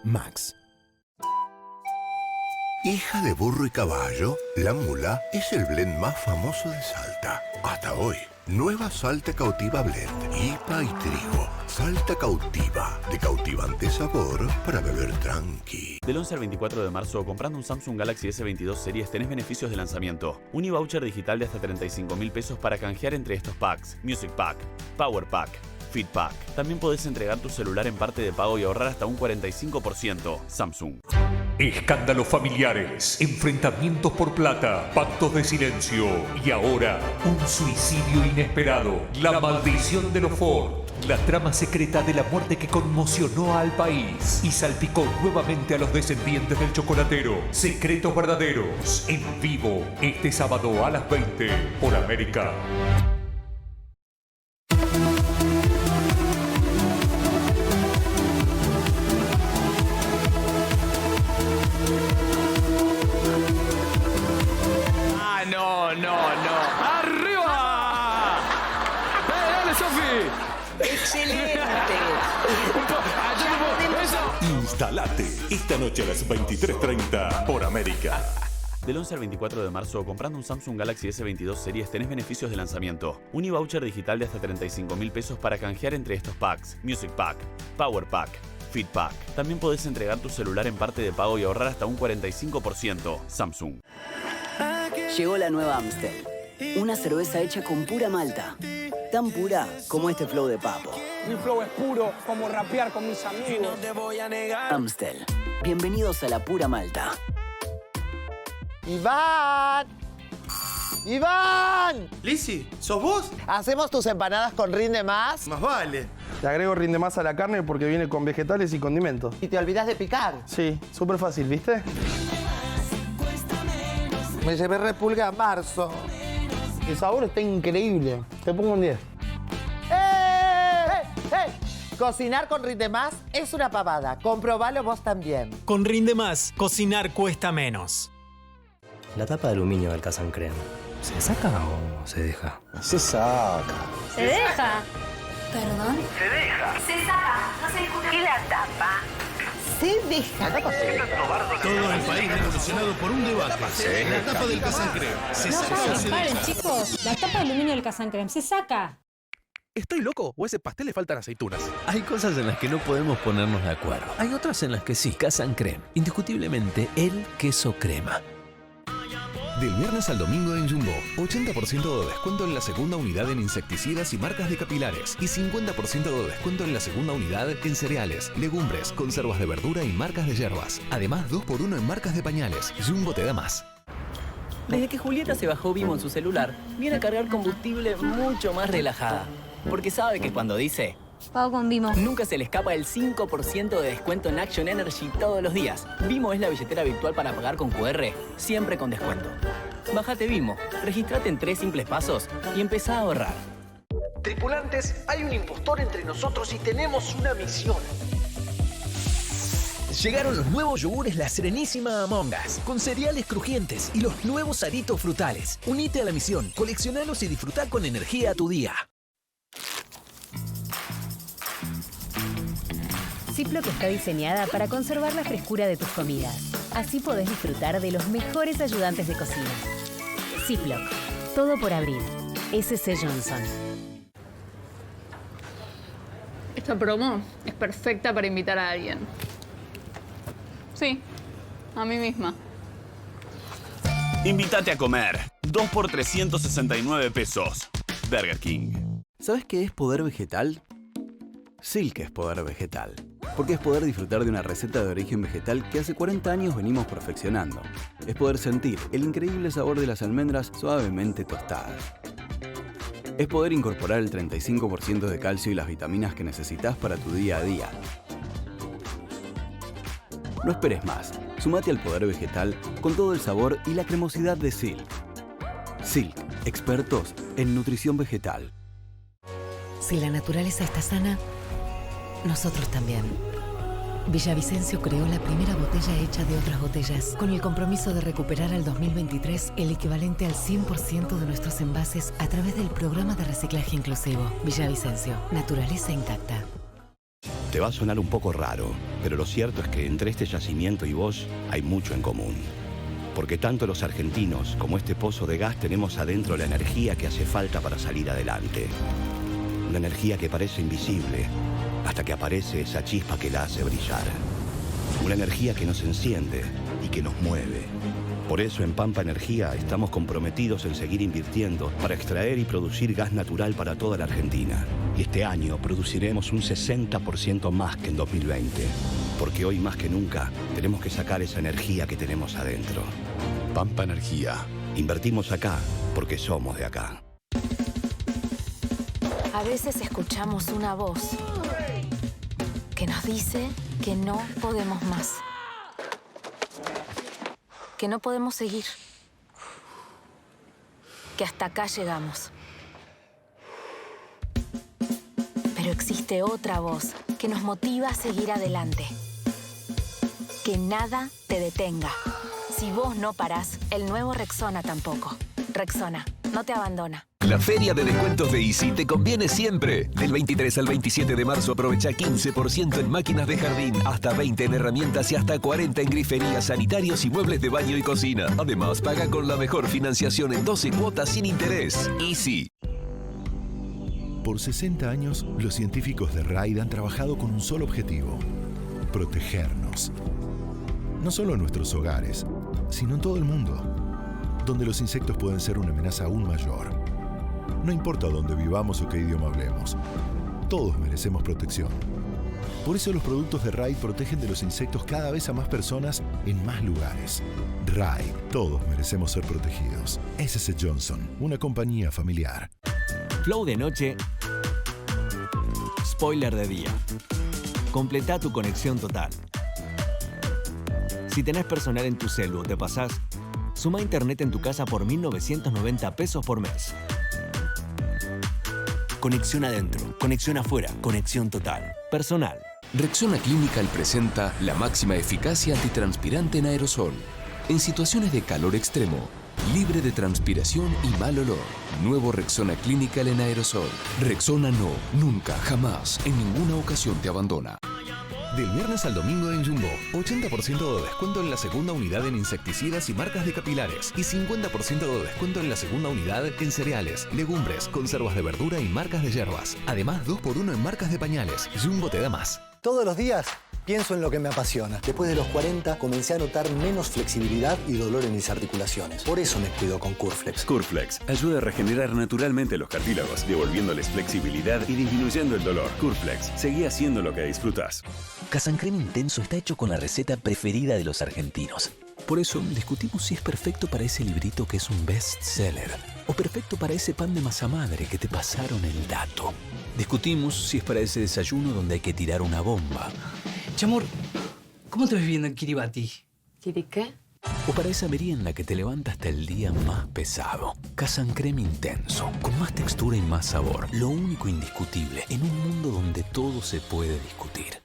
Max. Hija de burro y caballo, la mula es el blend más famoso de Salta. Hasta hoy. Nueva Salta Cautiva Blend, IPA y trigo. Salta Cautiva, de cautivante sabor para beber tranqui. Del 11 al 24 de marzo, comprando un Samsung Galaxy S22 Series tenés beneficios de lanzamiento. Un voucher digital de hasta 35.000 pesos para canjear entre estos packs. Music Pack, Power Pack, Fit Pack. También podés entregar tu celular en parte de pago y ahorrar hasta un 45%. Samsung. Escándalos familiares, enfrentamientos por plata, pactos de silencio y ahora un suicidio inesperado. La maldición de los Ford. La trama secreta de la muerte que conmocionó al país y salpicó nuevamente a los descendientes del chocolatero. Secretos verdaderos, en vivo, este sábado a las 20 por América. ¡Arriba! ¡Dale, Sofi! ¡Excelente! Instalate esta noche a las 23:30 por América. Del 11 al 24 de marzo, comprando un Samsung Galaxy S22 Series tenés beneficios de lanzamiento. Un voucher digital de hasta 35.000 pesos para canjear entre estos packs. Music Pack, Power Pack, Fit Pack. También podés entregar tu celular en parte de pago y ahorrar hasta un 45%. Samsung. Llegó la nueva Amstel. Una cerveza hecha con pura malta. Tan pura como este flow de Papo. Mi flow es puro, como rapear con mis amigos. No te voy a negar. Amstel. Bienvenidos a la pura malta. ¡Iván! ¡Iván! Lizzy, ¿sos vos? ¿Hacemos tus empanadas con Rinde Más? Más vale. Le agrego Rinde Más a la carne porque viene con vegetales y condimentos. ¿Y te olvidás de picar? Sí, súper fácil, ¿viste? Me llevé repulga a marzo. El sabor está increíble. Te pongo un 10. Cocinar con Rinde Más es una pavada. Comprobalo vos también. Con Rinde Más, cocinar cuesta menos. La tapa de aluminio del Kazan Creme, ¿se saca o se deja? Se saca. ¿Se deja? ¿Perdón? Se deja. Se saca. No se discute. ¿Y la tapa? Se deja. Todo el país revolucionado por un debate. La tapa del Kazan Creme. Se saca. Paren, chicos. La tapa de aluminio del Kazan Creme se saca. ¿Estoy loco o a ese pastel le faltan aceitunas? Hay cosas en las que no podemos ponernos de acuerdo. Hay otras en las que sí. Kazan Creme, indiscutiblemente el queso crema. Del viernes al domingo en Jumbo, 80% de descuento en la segunda unidad en insecticidas y marcas de capilares y 50% de descuento en la segunda unidad en cereales, legumbres, conservas de verdura y marcas de hierbas. Además, 2x1 en marcas de pañales. Jumbo te da más. Desde que Julieta se bajó Vimo en su celular, viene a cargar combustible mucho más relajada. Porque sabe que cuando dice... Pago con Vimo. Nunca se le escapa el 5% de descuento en Action Energy todos los días. Vimo es la billetera virtual para pagar con QR, siempre con descuento. Bájate Vimo, regístrate en 3 simples pasos y empezá a ahorrar. Tripulantes, hay un impostor entre nosotros y tenemos una misión. Llegaron los nuevos yogures La Serenísima Among Us, con cereales crujientes y los nuevos aritos frutales. Unite a la misión, coleccionalos y disfrutá con energía tu día. Ziploc está diseñada para conservar la frescura de tus comidas. Así podés disfrutar de los mejores ayudantes de cocina. Ziploc. Todo por abrir. S.C. Johnson. Esta promo es perfecta para invitar a alguien. Sí, a mí misma. Invítate a comer. 2 por 369 pesos. Burger King. ¿Sabes qué es poder vegetal? Silk es poder vegetal. Porque es poder disfrutar de una receta de origen vegetal que hace 40 años venimos perfeccionando. Es poder sentir el increíble sabor de las almendras suavemente tostadas. Es poder incorporar el 35% de calcio y las vitaminas que necesitas para tu día a día. No esperes más. Sumate al poder vegetal con todo el sabor y la cremosidad de Silk. Silk, expertos en nutrición vegetal. Si la naturaleza está sana, nosotros también. Villavicencio creó la primera botella hecha de otras botellas, con el compromiso de recuperar al 2023 el equivalente al 100% de nuestros envases a través del programa de reciclaje inclusivo. Villavicencio, naturaleza intacta. Te va a sonar un poco raro, pero lo cierto es que entre este yacimiento y vos hay mucho en común. Porque tanto los argentinos como este pozo de gas tenemos adentro la energía que hace falta para salir adelante. Una energía que parece invisible, hasta que aparece esa chispa que la hace brillar. Una energía que nos enciende y que nos mueve. Por eso en Pampa Energía estamos comprometidos en seguir invirtiendo para extraer y producir gas natural para toda la Argentina. Y este año produciremos un 60% más que en 2020. Porque hoy más que nunca tenemos que sacar esa energía que tenemos adentro. Pampa Energía. Invertimos acá porque somos de acá. A veces escuchamos una voz que nos dice que no podemos más. Que no podemos seguir. Que hasta acá llegamos. Pero existe otra voz que nos motiva a seguir adelante. Que nada te detenga. Si vos no parás, el nuevo Rexona tampoco. Rexona, no te abandona. La feria de descuentos de Easy te conviene siempre. Del 23 al 27 de marzo aprovecha 15% en máquinas de jardín, hasta 20 en herramientas y hasta 40 en griferías, sanitarios y muebles de baño y cocina. Además, paga con la mejor financiación en 12 cuotas sin interés. Easy. Por 60 años, los científicos de RAID han trabajado con un solo objetivo: protegernos. No solo en nuestros hogares, sino en todo el mundo, donde los insectos pueden ser una amenaza aún mayor. No importa dónde vivamos o qué idioma hablemos, todos merecemos protección. Por eso los productos de Raid protegen de los insectos cada vez a más personas en más lugares. Raid, todos merecemos ser protegidos. S.C. Johnson, una compañía familiar. Flow de noche, spoiler de día. Completá tu conexión total. Si tenés personal en tu celu o te pasás, suma internet en tu casa por 1.990 pesos por mes. Conexión adentro, conexión afuera, conexión total. Personal. Rexona Clinical presenta la máxima eficacia antitranspirante en aerosol. En situaciones de calor extremo, libre de transpiración y mal olor. Nuevo Rexona Clinical en aerosol. Rexona no, nunca, jamás, en ninguna ocasión te abandona. Del viernes al domingo en Jumbo, 80% de descuento en la segunda unidad en insecticidas y marcas de capilares y 50% de descuento en la segunda unidad en cereales, legumbres, conservas de verdura y marcas de hierbas. Además, 2x1 en marcas de pañales. Jumbo te da más. Todos los días pienso en lo que me apasiona. Después de los 40 comencé a notar menos flexibilidad y dolor en mis articulaciones. Por eso me cuido con Curflex. Curflex ayuda a regenerar naturalmente los cartílagos, devolviéndoles flexibilidad y disminuyendo el dolor. Curflex, seguí haciendo lo que disfrutas. Casancrem Intenso está hecho con la receta preferida de los argentinos. Por eso discutimos si es perfecto para ese librito que es un bestseller o perfecto para ese pan de masa madre que te pasaron el dato. Discutimos si es para ese desayuno donde hay que tirar una bomba. Chamor, ¿cómo te ves viendo el Kiribati? ¿Kiri qué? O para esa merienda que te levanta hasta el día más pesado. Casancrem Intenso, con más textura y más sabor. Lo único indiscutible en un mundo donde todo se puede discutir.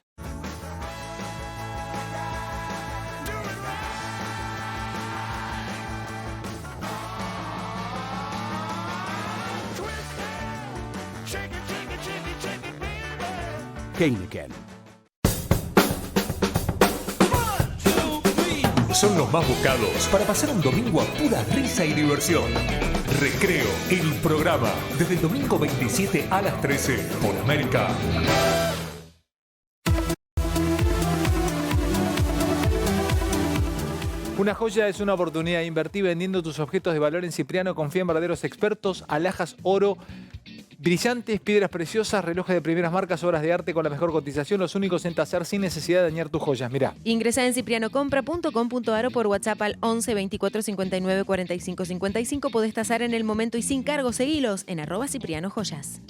Heineken. Son los más buscados para pasar un domingo a pura risa y diversión. Recreo, el programa, desde el domingo 27 a las 13 por América. Una joya es una oportunidad. Invertí vendiendo tus objetos de valor en Cipriano. Confía en verdaderos expertos. Alhajas, oro, brillantes, piedras preciosas, relojes de primeras marcas, obras de arte con la mejor cotización. Los únicos en taser sin necesidad de dañar tus joyas. Mirá. Ingresá en ciprianocompra.com.ar o por WhatsApp al 11 24 59 45 55. Podés tasar en el momento y sin cargo. Seguilos en @ciprianojoyas.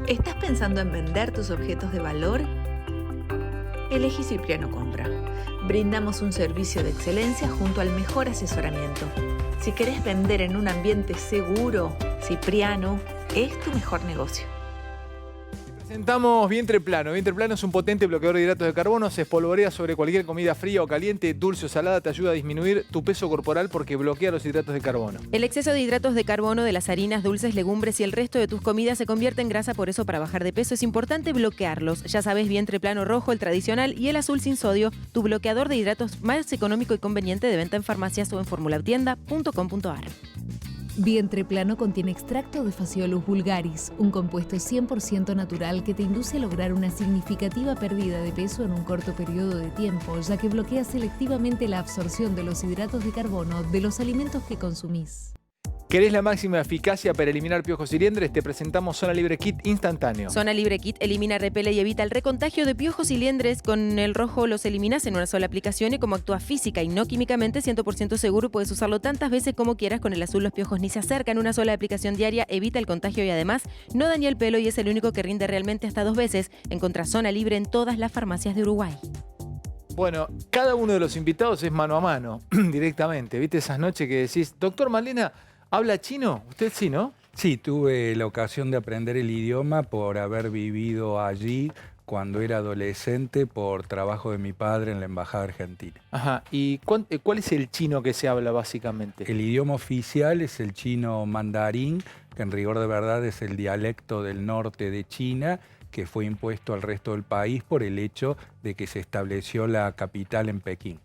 ¿Estás pensando en vender tus objetos de valor? Elegí Cipriano Compra. Brindamos un servicio de excelencia junto al mejor asesoramiento. Si querés vender en un ambiente seguro, Cipriano es tu mejor negocio. Presentamos Vientre Plano. Vientre Plano es un potente bloqueador de hidratos de carbono. Se espolvorea sobre cualquier comida fría o caliente, dulce o salada. Te ayuda a disminuir tu peso corporal porque bloquea los hidratos de carbono. El exceso de hidratos de carbono de las harinas, dulces, legumbres y el resto de tus comidas se convierte en grasa. Por eso, para bajar de peso es importante bloquearlos. Ya sabes, Vientre Plano rojo, el tradicional, y el azul sin sodio, tu bloqueador de hidratos más económico y conveniente, de venta en farmacias o en formulatienda.com.ar. Vientre Plano contiene extracto de Phaseolus vulgaris, un compuesto 100% natural que te induce a lograr una significativa pérdida de peso en un corto periodo de tiempo, ya que bloquea selectivamente la absorción de los hidratos de carbono de los alimentos que consumís. ¿Querés la máxima eficacia para eliminar piojos y liendres? Te presentamos Zona Libre Kit instantáneo. Zona Libre Kit elimina, repele y evita el recontagio de piojos y liendres. Con el rojo los eliminas en una sola aplicación y como actúa física y no químicamente, 100% seguro, puedes usarlo tantas veces como quieras. Con el azul los piojos ni se acercan. Una sola aplicación diaria evita el contagio y además no daña el pelo y es el único que rinde realmente hasta 2 veces. Encontrá Zona Libre en todas las farmacias de Uruguay. Bueno, cada uno de los invitados es mano a mano, directamente. ¿Viste esas noches que decís, doctor Malena, ¿habla chino? ¿Usted sí, no? Sí, tuve la ocasión de aprender el idioma por haber vivido allí cuando era adolescente por trabajo de mi padre en la Embajada Argentina. Ajá, ¿y cuál es el chino que se habla básicamente? El idioma oficial es el chino mandarín, que en rigor de verdad es el dialecto del norte de China, que fue impuesto al resto del país por el hecho de que se estableció la capital en Pekín.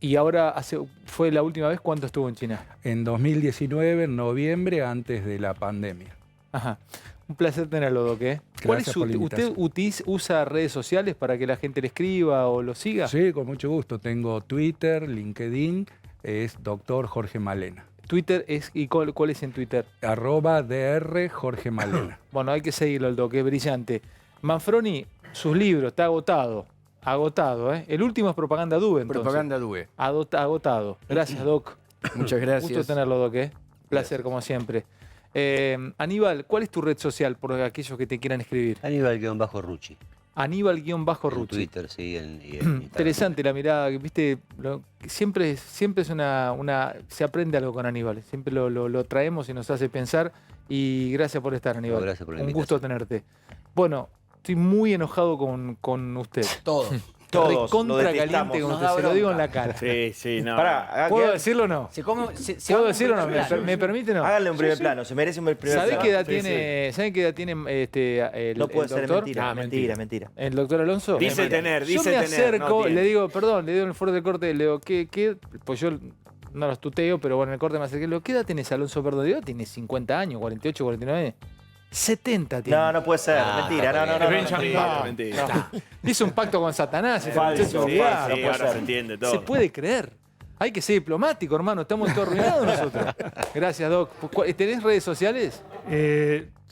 Y ahora, ¿fue la última vez cuánto estuvo en China? En 2019, en noviembre, antes de la pandemia. Ajá. Un placer tenerlo, Doc, ¿eh? ¿Usted usa redes sociales para que la gente le escriba o lo siga? Sí, con mucho gusto. Tengo Twitter, LinkedIn, es Dr. Jorge Malena. Twitter es, ¿y cuál es en Twitter? @Dr. Jorge Malena. Bueno, hay que seguirlo, el Doc, es brillante. Manfroni, sus libros, está agotado. Agotado, ¿eh? El último es Propaganda Due, entonces. Propaganda Due. Agotado. Gracias, Doc. Muchas gracias. Gusto tenerlo, Doc, ¿eh? Placer, como siempre. Aníbal, ¿cuál es tu red social por aquellos que te quieran escribir? Aníbal-Rucci. Aníbal-Rucci. En Twitter, sí, en Interesante la mirada, viste, siempre es se aprende algo con Aníbal, siempre lo traemos y nos hace pensar, y gracias por estar, Aníbal. No, gracias por la Un invitación. gusto tenerte. Bueno, estoy muy enojado con usted. Todos. Recontra caliente con usted, se lo digo en la cara. Sí, no. ¿Puedo decirlo o no? ¿Puedo decirlo o no? ¿Me permite o no? Háganle un primer plano, se merece un primer plano. ¿Saben qué edad tiene, ¿saben qué edad tiene el No puede ser doctor? mentira. ¿El doctor Alonso? Dice tener. Yo me acerco, le digo, perdón, le digo en el foro del corte, le digo, ¿qué? Pues yo no los tuteo, pero bueno, en el corte me acerqué, le digo, ¿qué edad tenés, Alonso? Perdón, digo, tiene 50 años, 48, 49. 70 tiene. No puede ser, mentira, no. Mentira. Hizo un pacto con Satanás. Falso, ahora se entiende todo. Se puede creer. Hay que ser diplomático, hermano. Estamos todos arruinados nosotros. Gracias, Doc. ¿Tenés redes sociales?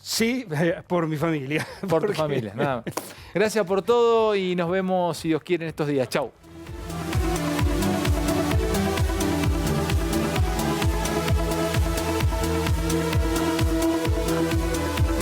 Sí, por mi familia. Por tu familia, nada más. Gracias por todo y nos vemos, si Dios quiere, en estos días. Chau.